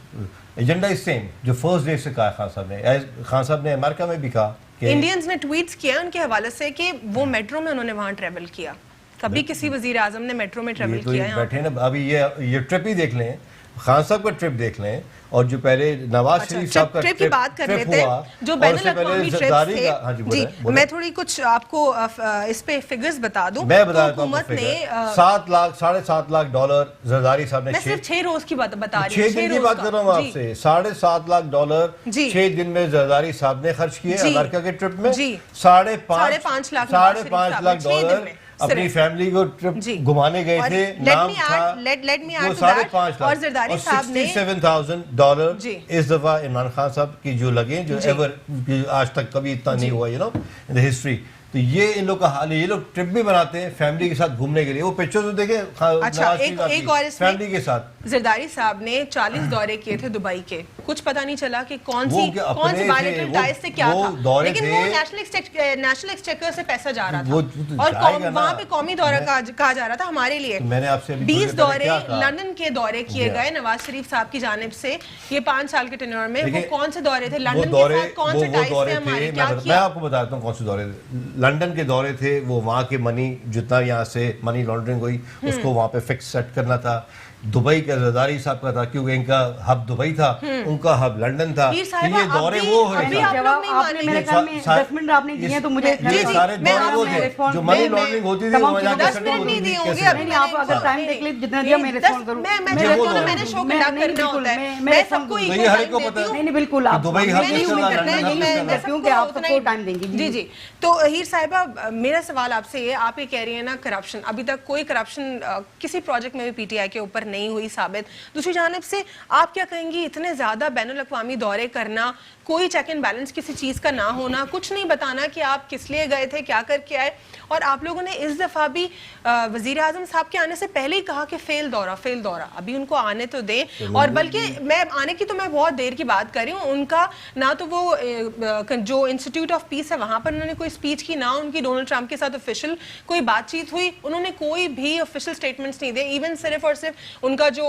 Speaker 3: agenda is same जो first day से कहा खान साहब ने America में भी कहा कि
Speaker 1: Indians ने ट्वीट्स किया उनके हवाले से कि वो मेट्रो में उन्होंने वहाँ ट्रेवल किया। कभी किसी वजीर आजम ने मेट्रो में ट्रेवल किया?
Speaker 3: बैठे ना, अभी ये ट्रिप ही देख लें, خان صاحب کا ٹرپ دیکھ لیں اور جو پہلے نواز شریف صاحب کا
Speaker 1: ٹرپ کی بات کر رہے تھے جو بین الاقوامی ٹرپس تھے. جی میں تھوڑی کچھ آپ کو اس پہ فگرز بتا دوں.
Speaker 3: میں بتا دیتا ہوں حکومت نے 7 لاکھ $7.5 زرداری صاحب نے,
Speaker 1: میں صرف 6 روز کی بتا رہی ہوں,
Speaker 3: 6 دن کی بات کر رہا ہوں آپ سے, $7.5 6 دن میں زرداری صاحب نے خرچ کیے امریکہ کے ٹرپ میں, $5.5 لاکھ اپنی فیملی کو ٹرپ گھمانے گئے تھے, نام تھا $5.5
Speaker 1: اور زرداری صاحب نے
Speaker 3: $67,000 اس دفعہ عمران خان صاحب کی جو لگے جو ایور آج تک کبھی اتنا نہیں ہوا in the history. تو یہ ان لوگ کا حال ہے, یہ لوگ ٹرپ بھی بناتے ہیں فیملی کے ساتھ گھومنے کے لیے, وہ پکچر تو دیکھیں
Speaker 1: ایک اور اس
Speaker 3: فیملی کے ساتھ.
Speaker 1: زرداری صاحب نے 40 دورے کیے تھے دبئی کے, کچھ پتہ نہیں چلا کہ کون سی بائلیٹرل ٹائز سے کیا تھا, لیکن وہ نیشنل ایکسچیکر سے پیسہ جا رہا تھا اور وہاں پہ قومی دورہ کہا جا رہا تھا ہمارے لیے. 20 دورے لندن کے دورے کیے گئے نواز شریف صاحب کی جانب سے یہ 5 سال کے ٹینیور میں. وہ کون سے دورے تھے لندن کے ساتھ, کون سے ٹائز تھے ہمارے, کیا کیا؟
Speaker 3: میں آپ کو بتاتا ہوں کون سے دورے. لندن کے دورے تھے, وہ وہاں کے منی جتنا یہاں سے منی لانڈرنگ ہوئی اس کو وہاں پہ فکس سیٹ کرنا تھا. دبئی کا زرداری صاحب کا تھا کیونکہ ان کا ہب دبئی تھا, ان کا ہب لندن تھا. یہ دورے وہ ہوئے تھے, یہ سارے دورے وہ تھے جو منی لانڈرنگ ہوتی تھی وہ جا کے سیٹل ہوتی تھی.
Speaker 1: میں نے شو کنڈکٹ کرنا ہوتا ہے, میں سب کو
Speaker 3: یہ ہر ایک کو پتہ ہے
Speaker 4: بالکل
Speaker 3: دبئی
Speaker 1: جی جی. تو ہیر صاحبہ میرا سوال آپ سے یہ, آپ یہ کہہ رہی ہیں نا کرپشن, ابھی تک کوئی کرپشن کسی پروجیکٹ میں بھی پی ٹی آئی کے اوپر نہیں ہوئی ثابت. دوسری جانب سے آپ کیا کہیں گی اتنے زیادہ بین الاقوامی دورے کرنا, کوئی چیک اینڈ بیلنس کسی چیز کا نہ ہونا, کچھ نہیں بتانا کہ آپ کس لیے گئے تھے, کیا کر کے آئے, اور آپ لوگوں نے اس دفعہ بھی وزیر اعظم صاحب کے آنے سے پہلے ہی کہا کہ فیل دورہ, ابھی ان کو آنے تو دیں. اور بلکہ میں آنے کی تو میں بہت دیر کی بات کر رہی ہوں, ان کا نہ تو وہ جو انسٹیٹیوٹ آف پیس ہے وہاں پر انہوں نے کوئی اسپیچ کی, نہ ان کی ڈونلڈ ٹرمپ کے ساتھ آفیشیل کوئی بات چیت ہوئی, انہوں نے کوئی بھی آفیشیل اسٹیٹمنٹس نہیں دے. ایون صرف اور صرف ان کا جو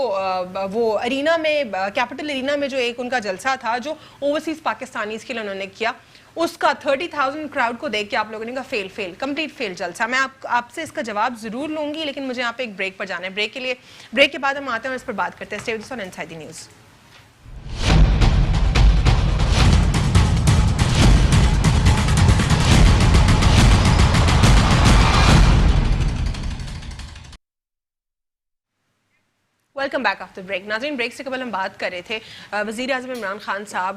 Speaker 1: وہ ارینا میں کیپٹل ارینا میں جو ایک ان کا جلسہ تھا جو اوورسیز پاکستانیز کے لیے انہوں نے کیا, اس کا 30,000 کراؤڈ کو دیکھ کے آپ لوگوں نے کہا فیل کمپلیٹ فیل جلسہ. میں آپ سے اس کا جواب ضرور لوں گی, لیکن مجھے یہاں پہ ایک بریک پر جانا ہے. بریک کے بعد ہم آتے ہیں اور اس پر بات کرتے ہیں. Stay with us on inside the news. Welcome back after break. ناظرین بریک سے قبل ہم بات کر رہے تھے وزیر اعظم عمران خان صاحب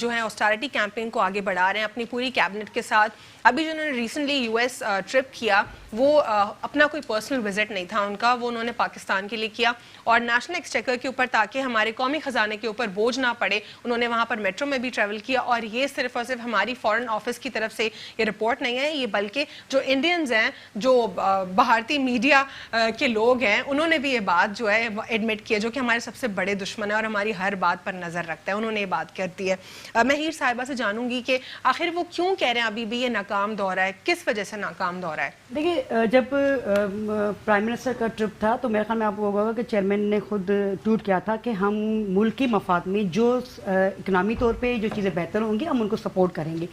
Speaker 1: جو ہیں آسٹیرٹی کیمپین کو آگے بڑھا رہے ہیں اپنی پوری کیبنٹ کے ساتھ. ابھی جو انہوں نے ریسنٹلی یو ایس ٹرپ کیا وہ اپنا کوئی پرسنل وزٹ نہیں تھا ان کا, وہ انہوں نے پاکستان کے لیے کیا اور نیشنل ایکسچیکر کے اوپر تاکہ ہمارے قومی خزانے کے اوپر بوجھ نہ پڑے انہوں نے وہاں پر میٹرو میں بھی ٹریول کیا. اور یہ صرف اور صرف ہماری فارن آفس کی طرف سے یہ رپورٹ نہیں ہے, یہ بلکہ جو انڈینز ہیں جو بھارتی میڈیا کے لوگ ہیں انہوں نے بھی یہ بات جو ہے ایڈمٹ کیا, جو کہ ہمارے سب سے بڑے دشمن ہے اور ہماری ہر بات پر نظر رکھتا ہے, انہوں نے یہ بات کر دی ہے. میں ہیر صاحبہ سے جانوں گی کہ آخر وہ کیوں کہہ رہے ہیں ابھی بھی یہ ناکام دورہ ہے, کس وجہ سے ناکام دورہ ہے؟
Speaker 4: دیکھیے جب پرائم منسٹر کا ٹرپ تھا تو میرے خیال میں آپ کو ہوگا کہ چیئرمین نے خود ٹویٹ کیا تھا کہ ہم ملکی مفاد میں جو اکنامی طور پہ جو چیزیں بہتر ہوں گی ہم ان کو سپورٹ کریں گے.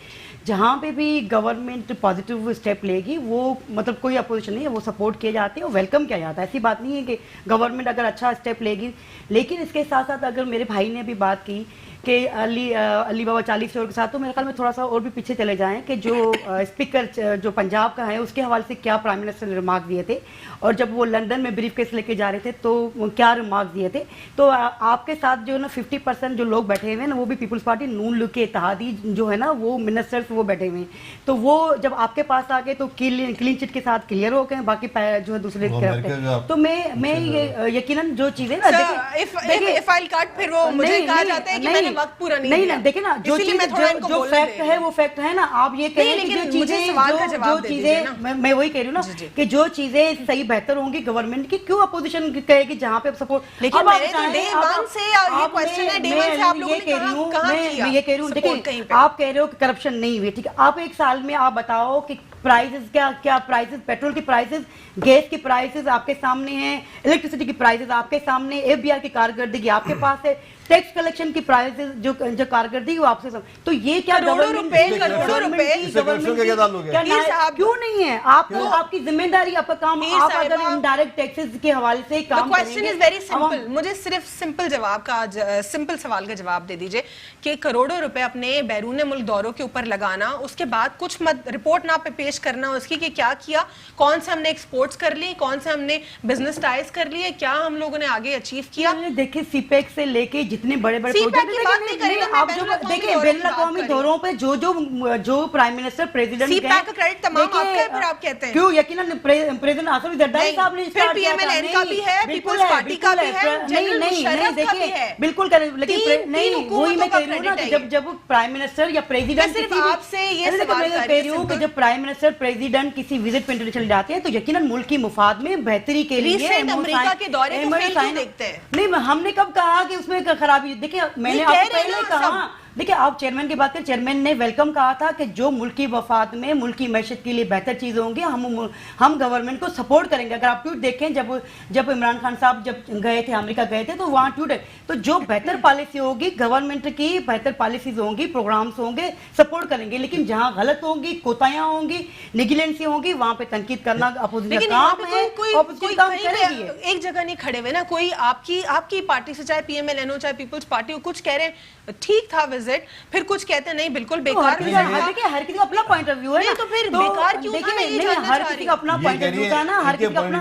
Speaker 4: جہاں پہ بھی گورنمنٹ پازیٹیو اسٹیپ لے گی وہ مطلب کوئی اپوزیشن نہیں ہے, وہ سپورٹ کیے جاتے ہیں اور ویلکم کیا جاتا ہے. ایسی بات نہیں ہے کہ گورنمنٹ اگر اچھا اسٹیپ لے گی, لیکن اس کے ساتھ ساتھ اگر میرے بھائی نے بھی بات کی کہ علی بابا 40 کروڑ کے ساتھ, تو میرے خیال میں تھوڑا سا اور بھی پیچھے چلے جائیں کہ جو اسپیکر جو پنجاب کا ہے اس کے حوالے سے کیا پرائم منسٹر نے ریمارک دیے تھے, اور جب وہ لندن میں بریف کیس لے کے جا رہے تھے تو وہ کیا ریمارک دیے تھے. تو آپ کے ساتھ جو ہے نا 50% جو لوگ بیٹھے ہوئے ہیں نا وہ بھی پیپلز پارٹی نون لیگ کے اتحادی جو ہے نا وہ منسٹرز وہ بیٹھے ہوئے ہیں. تو وہ جب آپ کے پاس آ گئے تو کلین چٹ کے ساتھ کلیئر ہو گئے, باقی جو ہے دوسرے کی طرف ہے. تو میں یہ یقیناً جو چیزیں نا نہیں دیکھیں نا جو فیکٹ ہے وہ فیکٹ ہے نا. آپ یہ کہیں جو چیزیں میں وہی کہہ رہی ہوں نا کہ جو چیزیں صحیح بہتر ہوں گی گورنمنٹ کی, کیوں اپوزیشن کہے گی جہاں پہ سپورٹ.
Speaker 1: لیکن میں
Speaker 4: یہ کہہ رہی ہوں دیکھیں آپ کہہ رہے ہو کہ کرپشن نہیں ہوئی, ٹھیک ہے, آپ ایک سال میں آپ بتاؤ کہ پرائزز کیا پرائزز, پیٹرول کی پرائزز, گیس کی پرائزز آپ کے سامنے ہیں, الیکٹریسٹی کی پرائزز آپ کے سامنے, ایف بی آر کی کارکردگی آپ کے پاس ہے, टैक्स कलेक्शन की प्राइसेस जो कारकर्दगी वो आपसे तो ये क्या
Speaker 1: करोड़ों रुपए
Speaker 4: क्यों नहीं है? आप आपकी जिम्मेदारी, आपका काम, आप अगर इनडायरेक्ट टैक्सेस के हवाले से काम करेंगे।
Speaker 1: क्वेश्चन इज वेरी सिंपल, मुझे सिर्फ सिंपल जवाब का सिंपल सवाल का जवाब दे दीजिए कि करोड़ों रुपए अपने बैरून मुल्क दौरों के ऊपर लगाना, उसके बाद कुछ मत रिपोर्ट ना पेश करना उसकी कि क्या किया, कौन से हमने एक्सपोर्ट्स कर ली, कौन से हमने बिजनेस टाइज कर लिए, क्या हम लोगों ने आगे अचीव किया।
Speaker 4: देखिए सीपैक से लेके जितने बड़े बड़े आप जो देखिए बैनुल अक़वामी दौरों पे जो प्राइम मिनिस्टर प्रेसिडेंट
Speaker 1: सीपैक का क्रेडिट तमाम आपका है, फिर आप कहते हैं
Speaker 4: क्यों? यकीनन प्रेसिडेंट आसिफ ज़रदारी साहब ने
Speaker 1: फिर पीएमएलएन का भी है, पीपल्स पार्टी का भी है,
Speaker 4: नहीं देखिए बिल्कुल लेकिन नहीं वही मैं कह रही हूँ ना, जब प्राइम मिनिस्टर या प्रेसिडेंट
Speaker 1: सिर्फ आपसे ये सवाल
Speaker 4: कह रही हूँ कि जब प्राइम मिनिस्टर प्रेसिडेंट किसी विजिट पे इंटरनेशनल जाते हैं तो यकीनन मुल्क की मुफाद में बेहतरी के लिए
Speaker 1: अमेरिका के दौरे को फेल क्यों देखते हैं?
Speaker 4: नहीं, हमने कब कहा कि उसमें खराबी? देखिए मैंने आपको पहले कहा, देखिए आप चेयरमैन की बात करें, चेयरमैन ने वेलकम कहा था कि जो मुल्क की वफात में मुल्क की मैशत के लिए बेहतर चीज़ें होंगी हम गवर्नमेंट को सपोर्ट करेंगे। अगर आप ट्वीट देखें जब इमरान खान साहब जब गए थे अमेरिका गए थे तो वहाँ ट्वीट है, तो जो बेहतर पॉलिसी होगी गवर्नमेंट की, बेहतर पॉलिसीज होंगी, प्रोग्राम्स होंगे, सपोर्ट करेंगे। लेकिन जहाँ गलत होंगी, कोताहियाँ होंगी, निगलेंसी होंगी, वहाँ पे तनकीद करना अपोजिशन काम है, अपोजिशन काम करेगी।
Speaker 1: एक जगह नहीं खड़े हुए ना, कोई आपकी पार्टी से, चाहे पीएमएलएन हो चाहे पीपल्स पार्टी हो, कुछ कह रहे हैं ठीक था विजिट, फिर कुछ कहते हैं नहीं बिल्कुल बेकार।
Speaker 4: देखिए हर किसी का अपना पॉइंट ऑफ व्यू है,
Speaker 1: तो फिर बेकार क्यों था? नहीं,
Speaker 4: हर किसी का अपना पॉइंट ऑफ व्यू था ना, हर किसी का अपना,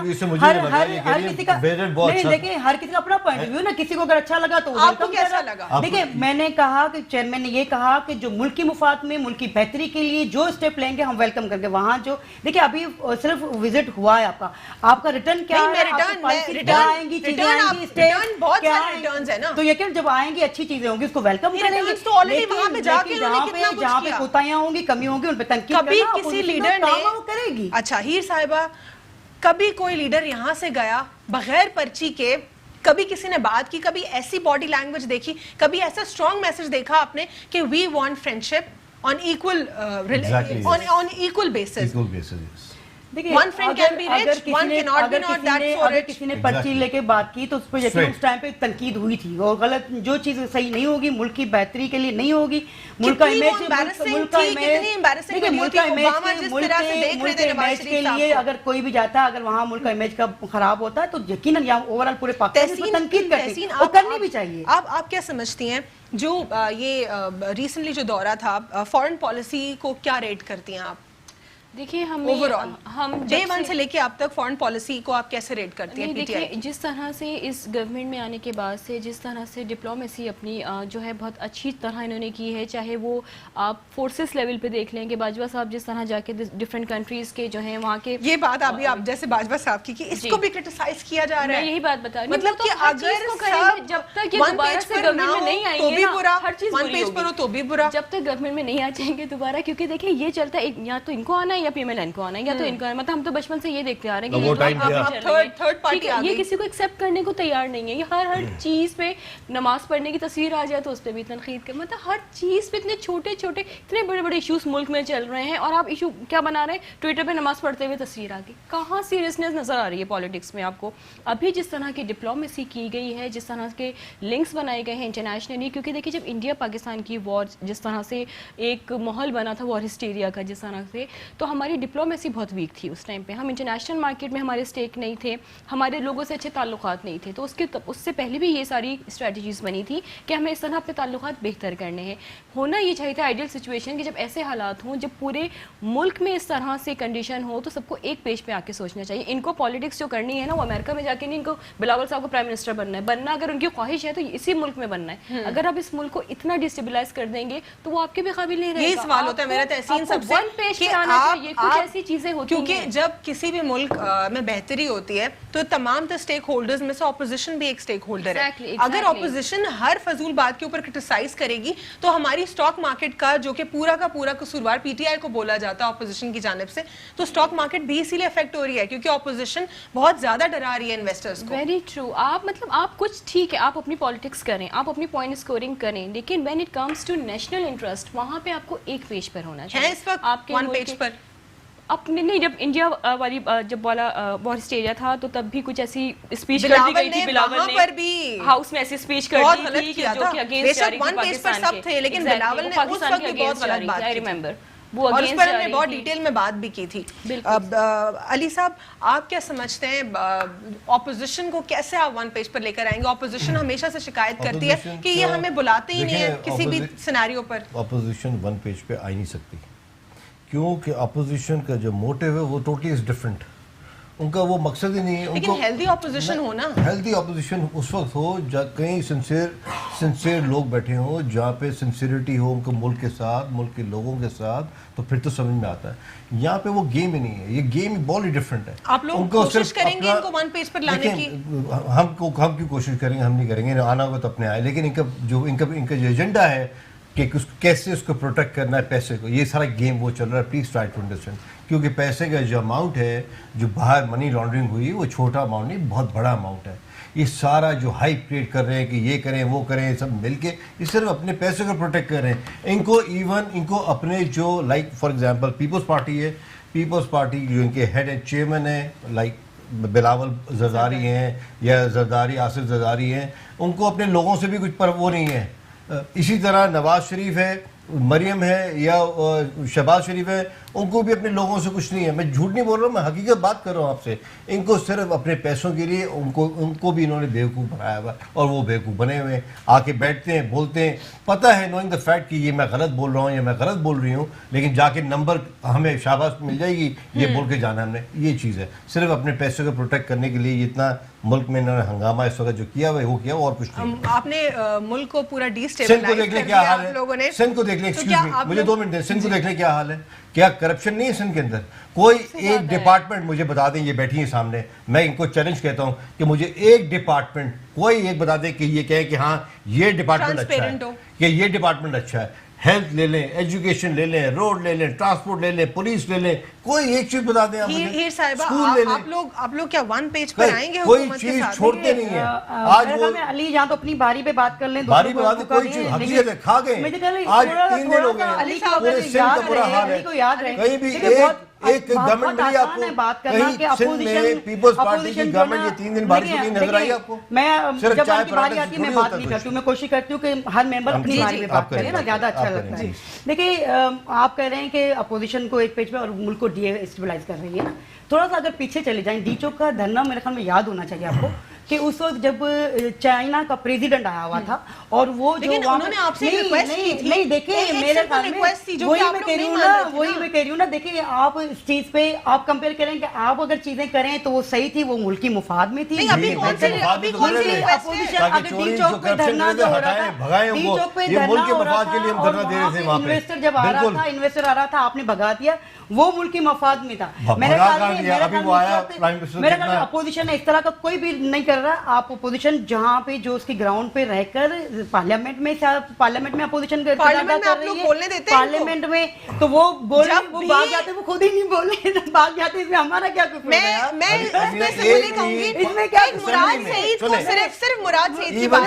Speaker 4: हर किसी का नहीं, देखिए हर किसी का अपना पॉइंट ऑफ व्यू ना, किसी को अगर अच्छा लगा तो
Speaker 1: आपको कैसा लगा?
Speaker 4: देखिए मैंने कहा कि चेयरमैन ने ये कहा कि जो मुल्क की मुफाद में, मुल्क की बेहतरी के लिए जो स्टेप लेंगे हम वेलकम करके, वहाँ जो देखिए अभी सिर्फ विजिट हुआ है आपका रिटर्न क्या है, रिटर्न आएंगी, चीजें आएंगी, स्टेप
Speaker 1: बहुत सारे रिटर्न्स है ना,
Speaker 4: तो यकीन जब आएंगी अच्छी चीजें होंगी उसको वेलकम करेंगे।
Speaker 1: वहां पे जाके
Speaker 4: जहाँ पे कोताहियां होंगी, कमी होंगी, उन पे तनकीद
Speaker 1: कभी किसी लीडर ने
Speaker 4: करेगी।
Speaker 1: अच्छा हीर साहिबा, कभी कोई लीडर यहाँ से गया बगैर पर्ची के, कभी किसी ने बात की, कभी ऐसी बॉडी लैंग्वेज देखी, कभी ऐसा स्ट्रॉन्ग मैसेज देखा आपने कि we want friendship on equal on equal basis?
Speaker 4: देखिए अगर किसी ने पर्ची लेके बात की तो उस पर यकीन उस टाइम पे तनकीद हुई थी, और गलत जो चीज सही नहीं होगी, मुल्क की बेहतरी के लिए नहीं होगी, मुल्क का इमेज के लिए अगर कोई भी जाता है, अगर वहाँ मुल्क का इमेज का खराब होता है तो यकीनन यहाँ ओवरऑल पूरे पाकिस्तान तनकीद करती है और करनी भी चाहिए।
Speaker 1: आप क्या समझती हैं जो ये रिसेंटली जो दौरा था, फॉरेन पॉलिसी को क्या रेट करती हैं आप?
Speaker 2: देखिए
Speaker 1: ओवरऑल
Speaker 2: हम
Speaker 1: डे वन से लेके अब तक फॉरेन पॉलिसी को आप कैसे रेट करती हैं?
Speaker 2: देखिए जिस तरह से इस गवर्नमेंट में आने के बाद से जिस तरह से डिप्लोमेसी अपनी जो है बहुत अच्छी तरह इन्होंने की है, चाहे वो आप फोर्सेस लेवल पे देख लें कि बाजवा साहब जिस तरह जाके डिफरेंट कंट्रीज के जो हैं वहाँ के,
Speaker 1: ये बात अभी आप जैसे बाजवा साहब की कि इसको भी क्रिटिसाइज किया जा रहा है,
Speaker 2: यही बात बता रही हूं,
Speaker 1: मतलब कि अगर
Speaker 2: जब तक ये दोबारा से गवर्नमेंट में नहीं आएंगे ना, बुरा, हर चीज
Speaker 1: वन पेज पर हो तो भी बुरा,
Speaker 2: जब तक गवर्नमेंट में नहीं आ जाएंगे दोबारा, क्योंकि देखिए ये चलता है या तो इनको आना है या पीएमएलएन को आना है, या तो इनको, मतलब हम तो बचपन से ये देखते आ रहे हैं कि
Speaker 1: थर्ड पार्टी
Speaker 2: ये किसी को एक्सेप्ट करने को तैयार नहीं है, ये हर चीज पे नमाज पढ़ने की तस्वीर आ जाए तो उस पर भी तनकीद कर, मतलब हर चीज पे इतने छोटे छोटे इतने बड़े बड़े इश्यूज मुल्क में चल रहे हैं और आप इशू क्या बना रहे हैं, ट्विटर पे नमाज पढ़ते हुए तस्वीर आ गई, कहाँ सीरियसनेस नजर आ रही है पॉलिटिक्स में आपको? अभी जिस तरह की डिप्लोमेसी की गई है, जिस तरह के लिंक्स बनाए गए हैं इंटरनेशनली, क्योंकि देखिए जब इंडिया पाकिस्तान की वॉर जिस तरह से एक माहौल बना था वॉर हिस्टीरिया का जिस तरह से, तो हमारी डिप्लोमेसी बहुत वीक थी उस टाइम पे, हम इंटरनेशनल मार्केट में हमारे स्टेक नहीं थे, हमारे लोगों से अच्छे ताल्लुकात नहीं थे, तो उससे पहले भी ये सारी स्ट्रेटजीज बनी थी कि हमें इस तरह अपने ताल्लुकात बेहतर करने हैं। होना ये चाहिए था आइडियल सिचुएशन कि जब ऐसे हालात हों, जब पूरे मुल्क में इस तरह से कंडीशन हो, तो सबको एक पेज पे आके सोचना चाहिए। इनको पॉलिटिक्स जो करनी है ना वो अमेरिका में जाके नहीं, इनको बिलावल साहब को प्राइम मिनिस्टर बनना अगर उनकी ख्वाहिश है तो इसी मुल्क में बनना है। अगर आप इस मुल्क को इतना डिस्टेबलाइज कर देंगे तो वो आपके भी काबिल नहीं रहेगा।
Speaker 1: यही सवाल होता है मेरा तहसीन सबसे,
Speaker 2: वन पेज पे आना चाहिए, कुछ ऐसी चीजें होती हैं,
Speaker 1: क्योंकि जब किसी भी मुल्क में बेहतरी होती है तो तमाम स्टेक होल्डर्स में से ऑपोजिशन भी एक स्टेक होल्डर है। अगर ऑपोजिशन हर फजूल बात के ऊपर क्रिटिसाइज करेगी तो हमारी स्टॉक मार्केट का जो कि पूरा का पूरा कसूरवार पीटीआई को बोला जाता है ऑपोजिशन की जानिब से, तो स्टॉक मार्केट भी इसीलिए अफेक्ट हो रही है क्योंकि ऑपोजिशन बहुत ज्यादा डरा रही है इन्वेस्टर्स को।
Speaker 2: Very true. आप कुछ ठीक है, आप अपनी पॉलिटिक्स करें, आप अपनी पॉइंट स्कोरिंग करें, लेकिन when it comes to national interest वहां पे आपको एक पेज पर होना चाहिए।
Speaker 1: इस वक्त
Speaker 2: आपके
Speaker 1: वन पेज पर
Speaker 2: اپنے نہیں، جب انڈیا والی جب بال اسٹیڈیا تھا تو تب بھی کچھ ایسی اسپیچ کر دی گئی تھی بلاول نے،
Speaker 1: پر بھی
Speaker 2: ہاؤس میں ایسی اسپیچ کر دی تھی کہ جو کہ اگینسٹ جا رہی تھی پاکستان کے،
Speaker 1: تھے لیکن بلاول نے اس وقت بھی بہت غلط بات
Speaker 2: آئی
Speaker 1: کی،
Speaker 2: ریمبر وہ
Speaker 1: اور اس
Speaker 2: اگینسٹ
Speaker 1: پر
Speaker 2: جا
Speaker 1: ہم نے
Speaker 2: رہی
Speaker 1: بہت
Speaker 2: تھی.
Speaker 1: ڈیٹیل میں بات بھی کی تھی. اب علی صاحب آپ کیا سمجھتے ہیں اپوزیشن کو کیسے آپ ون پیج پر لے کر آئیں گے؟ اپوزیشن ہمیشہ سے شکایت کرتی ہے کہ یہ ہمیں بلاتے ہی نہیں ہے کسی بھی سیناریو پر.
Speaker 3: اپوزیشن ون پیج پہ آ نہیں سکتی کیونکہ اپوزیشن کا جو موٹیو ہے وہ ٹوٹلی از ڈفرینٹ. ان کا وہ مقصد ہی نہیں ہے.
Speaker 1: لیکن ہیلدی اپوزیشن ہو نا.
Speaker 3: ہیلدی اپوزیشن اس وقت ہو جہاں کہیں سنسیئر لوگ بیٹھے ہوں, جہاں پہ سنسیئرٹی ہو ان کو ملک کے ساتھ, ملک کے لوگوں کے ساتھ, تو پھر تو سمجھ میں آتا ہے. یہاں پہ وہ گیم ہی نہیں ہے, یہ گیم بہت ہی ڈفرینٹ ہے.
Speaker 1: آپ لوگ کوشش کریں گے ان کو ون پیج پر لانے کی؟
Speaker 3: ہم کیوں کوشش کریں گے, ہم نہیں کریں گے, آنا ہوگا تو اپنے آئے. لیکن ان کا جو ایجنڈا ہے کہ کیسے اس کو پروٹیکٹ کرنا ہے پیسے کو, یہ سارا گیم وہ چل رہا ہے. پلیز ٹرائی ٹو انڈرسٹینڈ, کیونکہ پیسے کا جو اماؤنٹ ہے جو باہر منی لانڈرنگ ہوئی وہ چھوٹا اماؤنٹ نہیں, بہت بڑا اماؤنٹ ہے. یہ سارا جو ہائپ کریٹ کر رہے ہیں کہ یہ کریں وہ کریں, سب مل کے یہ صرف اپنے پیسے کو پروٹیکٹ کر رہے ہیں. ان کو اپنے جو like for example Peoples Party ہے, پیپلز پارٹی جو ان کے ہیڈ اینڈ چیئرمین ہیں لائک بلاول زرداری ہیں یا زرداری آصف زرداری ہیں, ان کو اپنے لوگوں سے بھی کچھ وہ نہیں ہے. اسی طرح نواز شریف ہے, مریم ہے یا شہباز شریف ہے, ان کو بھی اپنے لوگوں سے کچھ نہیں ہے. میں جھوٹ نہیں بول رہا ہوں, میں حقیقت بات کر رہا ہوں آپ سے. ان کو صرف اپنے پیسوں کے لیے ان کو بھی انہوں نے بیوقوف بنایا ہوا, اور وہ بیوقوف بنے ہوئے آ کے بیٹھتے ہیں, بولتے ہیں. پتہ ہے نوئنگ دا فیکٹ کہ یہ میں غلط بول رہا ہوں یا میں غلط بول رہی ہوں, لیکن جا کے نمبر ہمیں شاباش مل جائے گی, یہ بول کے جانا ہم نے. یہ چیز ہے صرف اپنے پیسوں کو پروٹیکٹ کرنے کے لیے اتنا ملک میں انہوں نے ہنگامہ اس وقت جو کیا وہ کیا, اور کچھ نہیں.
Speaker 1: آپ نے ملک کو پورا
Speaker 3: سندھ کو دیکھ لیں کیا حال ہے, سندھ کو دیکھ لیں, ایکسکیوز می مجھے 2 منٹ دیں, سندھ کو دیکھ لیں کیا حال ہے. کیا کرپشن نہیں ہے سندھ کے اندر؟ کوئی ایک ڈپارٹمنٹ مجھے بتا دیں, یہ بیٹھی ہیں سامنے, میں ان کو چیلنج کہتا ہوں کہ مجھے ایک ڈپارٹمنٹ کوئی ایک بتا دیں کہ یہ کہے کہ ہاں یہ ڈپارٹمنٹ اچھا ہے, کہ یہ ڈپارٹمنٹ اچھا ہے. ہیلتھ لے لیں, ایجوکیشن لے لیں, روڈ لے لیں, ٹرانسپورٹ لے لیں, پولیس لے لیں, کوئی ایک چیز بتا دیں.
Speaker 1: ہیر صاحبہ آپ لوگ کیا ون پیج پر آئیں گے؟
Speaker 3: کوئی چیز چھوڑتے نہیں ہے. آج وہ
Speaker 4: علی جہاں تو اپنی باری پہ بات کر لیں,
Speaker 3: باری پہ بات کوئی چیز حقیقت ہے, کھا گئے. آج 3 دن ہو گئے پورے سندھ کا برا حال ہے. کہیں بھی ایک گورنمنٹ ملی آپ کو, کہیں سندھ میں پیپلز پارٹی کی گورنمنٹ یہ 3 دن بارش ہوئی نظر آئی آپ کو؟
Speaker 4: میں جب آپ کی باری آتی ہے میں بات نہیں کرتی ہوں, میں کوشش کرتی ہوں کہ ہر ممبر اپنی باری پہ بات کرے نا, زیادہ اچھا لگتا ہے. دیکھیے آپ کہہ رہے ہیں کہ اپوزیشن کو ایک پیج پہ اور ملک کو ڈی اسٹیبلائز کر رہی ہے نا. تھوڑا سا اگر پیچھے چلے جائیں, ڈی چوک کا دھرنا میرے خیال میں یاد ہونا چاہیے آپ کو کہ اس وقت جب چائنا کا پریزیڈنٹ آیا ہوا تھا, اور وہ جو نہیں دیکھیں میرے خیال میں وہی میں کہہ رہی ہوں نا, دیکھیں آپ اس چیز پہ آپ کمپیئر کریں کہ آپ اگر چیزیں کریں تو وہ صحیح تھی, وہ ملکی مفاد میں تھی. انویسٹر جب آ رہا تھا آپ نے بھگا دیا, وہ ملکی مفاد میں تھا. میرے خیال میں اپوزیشن اس طرح کا کوئی بھی نہیں کر رہا. آپ اپوزیشن جہاں پہ جو اس کی گراؤنڈ پہ رہ کر پارلیمنٹ میں اپوزیشن کر رہی ہے, پارلیمنٹ میں تو وہ بول وہ بھاگ جاتے, وہ خود ہی نہیں بول رہے, بھاگ جاتے. اس میں ہمارا کیا قصور ہے؟
Speaker 1: صرف مراد سعید کی بات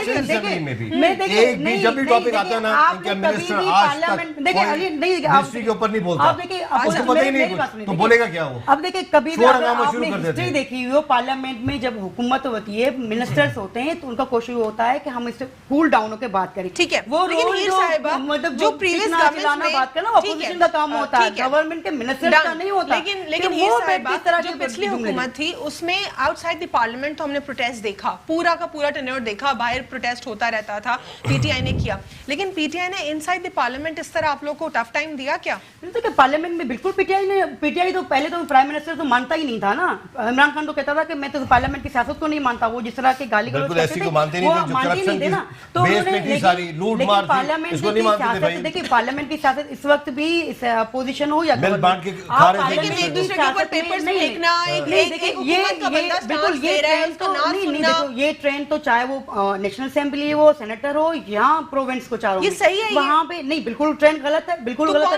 Speaker 3: تو بولے گا کیا وہ؟
Speaker 4: اب دیکھیں کبھی بھی آپ نے ہسٹری دیکھی ہو, پارلیمنٹ میں جب حکومت ہوتی ہے, منسٹرز ہوتے ہیں, تو ان کا کوشش ہوتا ہے کہ ہم اس سے کول ڈاؤن ہو کے بات کریں.
Speaker 1: ٹھیک ہے,
Speaker 4: وہ مطلب جو پریویس گورنمنٹ بات کرنا اپوزیشن کا کام ہوتا ہے, گورنمنٹ کے منسٹر کا نہیں ہوتا.
Speaker 1: لیکن جو پچھلی حکومت تھی اس میں آؤٹ سائڈ دی پارلیمنٹ تو ہم نے پروٹیسٹ دیکھا, پورا کا پورا ٹینیور دیکھا, باہر پروٹیسٹ ہوتا رہتا تھا, پی ٹی آئی نے کیا. لیکن پی ٹی آئی نے ان سائڈ دی پارلیمنٹ اس طرح آپ لوگ کو ٹف ٹائم دیا کیا؟
Speaker 4: پارلیمنٹ میں بالکل پی ٹی آئی تو پہلے تو پرائم منسٹر تو مانتا ہی نہیں تھا نا. عمران خان تو کہتا تھا کہ میں تو پارلیمنٹ کی سیاست کو نہیں مانتا, وہ جس طرح کے گالی گلوچ کرتے تھے وہ مانتے نہیں تھے نا. تو دیکھیے پارلیمنٹ کی سیاست اس وقت بھی اپوزیشن ہو یا یہ ٹرین تو چاہے وہ نیشنل اسمبلی ہو, سینیٹر ہو یا پروونس کو چاروں, وہاں پہ نہیں, بالکل ٹرین غلط ہے, بالکل غلط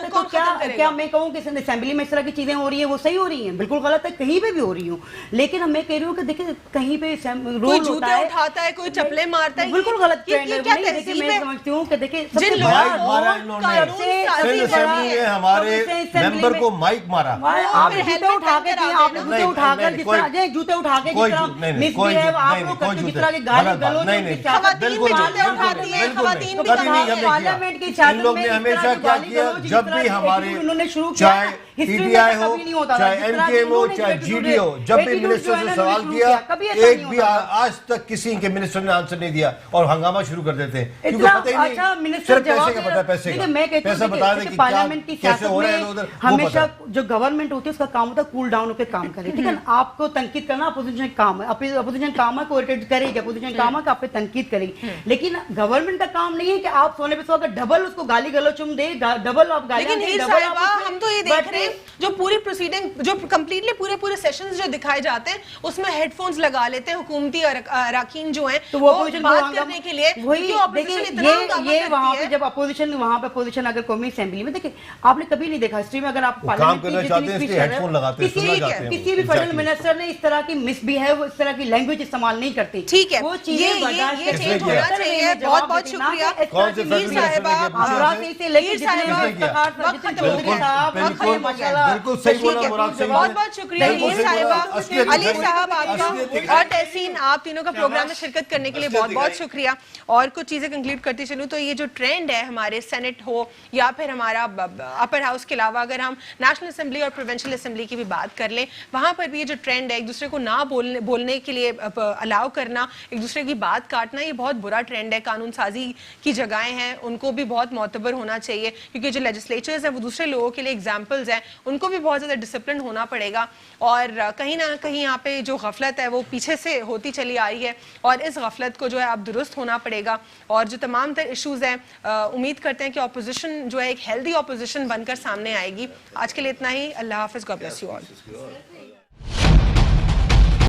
Speaker 4: ہے. تو کیا
Speaker 1: खत्म करेगा।
Speaker 4: क्या मैं कहूँ कि असेंबली में इस तरह की चीजें हो रही हैं वो सही हो रही हैं, बिल्कुल गलत है, कहीं पे भी हो रही हूँ, लेकिन मैं कह रही हूँ कि देखिए कहीं पे
Speaker 1: कोई
Speaker 4: रोल होता
Speaker 1: जूते
Speaker 4: है,
Speaker 1: उठाता है, कोई चप्पलें मारता है,
Speaker 4: बिल्कुल गलत ट्रेंड है।
Speaker 1: क्या
Speaker 4: नहीं, देखिए
Speaker 1: तहजीब
Speaker 4: मैं
Speaker 1: है?
Speaker 4: समझती हूँ कि देखिए
Speaker 1: जिन
Speaker 4: सबसे
Speaker 1: लोगों
Speaker 3: माइक
Speaker 1: को
Speaker 3: मारा इन लोगों ने,
Speaker 1: कानून साजी
Speaker 3: सिंध
Speaker 1: करा
Speaker 3: असेंबली में हमारे मेंबर को माइक मारा।
Speaker 4: आपने
Speaker 1: फिर
Speaker 4: जूते उठा के दिए, आपने जूते
Speaker 3: नहीं,
Speaker 4: उठाकर
Speaker 3: नहीं,
Speaker 4: जिस
Speaker 3: कोई-
Speaker 4: तरह अजय जूते उठा के
Speaker 3: कोई
Speaker 4: जिस
Speaker 3: जूते- नहीं,
Speaker 4: तरह
Speaker 3: नहीं, कोई
Speaker 4: मिसबिहेव
Speaker 3: जूते-
Speaker 4: आप
Speaker 3: नहीं,
Speaker 4: लोग
Speaker 3: कोई
Speaker 4: करते हो, जिस
Speaker 3: जूते-
Speaker 4: तरह के गाली
Speaker 3: गलत बात,
Speaker 4: गलौज
Speaker 3: नहीं,
Speaker 4: उनके
Speaker 3: नहीं,
Speaker 4: साथ
Speaker 1: खवातीन भी
Speaker 3: बिल्कुल
Speaker 1: जूते
Speaker 3: नहीं,
Speaker 1: उठाती हैं,
Speaker 3: बिल्कुल
Speaker 1: खवातीन
Speaker 3: नहीं,
Speaker 1: भी
Speaker 3: कभी नहीं,
Speaker 1: कहा
Speaker 3: हमने
Speaker 1: है।
Speaker 4: पार्लियामेंट की
Speaker 3: किया।
Speaker 4: इजाजत
Speaker 3: इन लोग
Speaker 4: में
Speaker 3: ने
Speaker 4: इस तरह
Speaker 3: हमेशा
Speaker 4: की
Speaker 3: क्या
Speaker 4: गाली
Speaker 3: किया,
Speaker 4: गलौज जिस
Speaker 3: जब
Speaker 4: तरह
Speaker 3: भी
Speaker 4: की
Speaker 3: हमारे
Speaker 4: attitude इन्होंने शुरू किया,
Speaker 3: चाहे
Speaker 4: history में
Speaker 3: PTI
Speaker 4: ऐसा
Speaker 3: हो,
Speaker 4: कभी नहीं होता था,
Speaker 3: चाहे
Speaker 4: जिस तरह की
Speaker 3: MKM हो,
Speaker 4: इन्होंने
Speaker 3: चाहे
Speaker 4: attitude
Speaker 3: GD हो, जब भी
Speaker 4: attitude जो
Speaker 3: मिनिस्टर
Speaker 4: है
Speaker 3: से
Speaker 4: ना,
Speaker 3: सवाल
Speaker 4: शुरू
Speaker 3: किया,
Speaker 4: कभी ऐसा
Speaker 3: एक
Speaker 4: नहीं
Speaker 3: भी
Speaker 4: होता था।
Speaker 3: आज तक किसी के मिनिस्टर ने आंसर नहीं दिया और हंगामा शुरू कर देते हैं, क्योंकि
Speaker 4: इतना
Speaker 3: पता ही
Speaker 4: अच्छा
Speaker 3: नहीं,
Speaker 4: मिनिस्टर
Speaker 3: सिर्फ पैसे
Speaker 4: जवाब
Speaker 3: का
Speaker 4: दे
Speaker 3: पता है, पैसे
Speaker 4: देखिए,
Speaker 3: का
Speaker 4: मैं कहती
Speaker 3: पैसा
Speaker 4: हूँ
Speaker 3: बता
Speaker 4: देखिए,
Speaker 3: दे कि
Speaker 4: पार्लियामेंट की
Speaker 3: कैसे
Speaker 4: सियासत
Speaker 3: हो रहा है
Speaker 4: में
Speaker 3: उधर, वो
Speaker 4: हमेशा
Speaker 3: पता है।
Speaker 4: जो गवर्नमेंट होती है उसका काम होता है कूल डाउन होकर काम करे, ठीक है ना। आपको तनकीद करना अपोजिशन काम है, अपोजिशन काम है को इरिटेट करेगी, अपोजिशन काम है कि आप पे तनकीद करेगी, लेकिन गवर्नमेंट का काम नहीं है कि आप सोने पे सोकर डबल उसको गाली गलौचुम दे, डबल आप गाली
Speaker 1: लेकिन हीर साहिबा हम तो ये देख रहे हैं जो पूरी प्रोसीडिंग जो कंप्लीटली पूरे सेशंस जो दिखाए जाते हैं उसमें हेडफोन्स लगा लेते हैं हुकूमती अरकान जो हैं
Speaker 4: तो वो अपोजिशन
Speaker 1: बात करने के लिए,
Speaker 4: वही
Speaker 1: क्योंकि opposition
Speaker 4: देखिए
Speaker 1: इतना हंगामा
Speaker 4: ये
Speaker 1: करती
Speaker 4: वहाँ पे
Speaker 1: है।
Speaker 4: जब अपोजिशन वहाँ पे अपोजिशन अगर कौमी असेंबली में देखिए आपने कभी नहीं देखा हिस्ट्री में, अगर आप
Speaker 3: वो काम
Speaker 4: पार्लियामेंट
Speaker 3: करना
Speaker 4: की
Speaker 3: चाहते
Speaker 4: जितनी
Speaker 3: हैं,
Speaker 4: स्पीच
Speaker 3: इसलिए
Speaker 4: कर रहे
Speaker 3: हेडफोन
Speaker 4: हो,
Speaker 3: लगाते हैं,
Speaker 4: किसी
Speaker 3: सुनना
Speaker 4: भी
Speaker 3: चाहते हैं
Speaker 4: किसी
Speaker 3: वो,
Speaker 4: भी फेडरल
Speaker 3: exactly।
Speaker 4: मिनिस्टर ने इस तरह की मिसबिहेव इस तरह की लैंग्वेज इस्तेमाल नहीं करती,
Speaker 1: ठीक है,
Speaker 4: वो
Speaker 1: ये
Speaker 4: चीजें बर्दाश्त
Speaker 1: ये
Speaker 4: करते
Speaker 1: चेंज
Speaker 4: हैं।
Speaker 1: होना चाहिए। बहुत बहुत शुक्रिया
Speaker 3: कौन से
Speaker 1: हीर
Speaker 3: फैसले
Speaker 1: साहिबा,
Speaker 3: लेके पूछे
Speaker 4: आगरा
Speaker 3: थे?
Speaker 4: से लेके
Speaker 1: हीर
Speaker 4: जितने
Speaker 1: साहिबा,
Speaker 4: भी इफ्तिखार साहब,
Speaker 1: वक्त
Speaker 4: जितने
Speaker 1: खत्म हो
Speaker 4: चौधरी
Speaker 1: गया।
Speaker 4: साहब,
Speaker 3: बिल्कुल,
Speaker 4: माशाल्लाह,
Speaker 3: बिल्कुल सही बोला
Speaker 4: ठीक है,
Speaker 3: मुराद सही
Speaker 1: बहुत
Speaker 3: है।
Speaker 1: बहुत शुक्रिया
Speaker 3: बिल्कुल
Speaker 1: हीर
Speaker 3: सही
Speaker 1: साहिबा,
Speaker 3: बोला, असलियत
Speaker 1: अली
Speaker 3: दिखाई।
Speaker 1: साहब आपका
Speaker 3: असलियत दिखाई।
Speaker 1: और तहसीन आप तीनों का प्रोग्राम में शिरकत करने के लिए बहुत बहुत शुक्रिया। और कुछ चीजें कंक्लूड करती चलूँ तो ये जो ट्रेंड है हमारे सेनेट हो या फिर हमारा अपर हाउस के अलावा अगर हम नेशनल असेंबली और प्रोविंशियल असेंबली की भी बात कर लें, वहाँ पर भी ये जो ट्रेंड है एक दूसरे को ना बोलने के लिए अलाउ करना, एक दूसरे की बात काटना, ये बहुत बुरा ट्रेंड है। कानून साजी की जगहें हैं उनको भी बहुत मोतबर होना चाहिए, क्योंकि जो लेजिस्लेचर्स हैं वो दूसरे लोगों के लिए एग्जाम्पल्स हैं, उनको भी बहुत ज़्यादा डिसिप्लिन होना पड़ेगा। और कहीं ना कहीं यहाँ पे जो गफलत है वो पीछे से होती चली आ रही है और इस गफलत को जो है अब दुरुस्त होना पड़ेगा। और जो तमाम तर इशूज़ हैं उम्मीद करते हैं कि अपोजिशन जो है एक हेल्दी अपोजिशन बनकर सामने आएगी। आज के लिए इतना ही। अल्लाह हाफिज़, गॉड ब्लेस यू ऑल।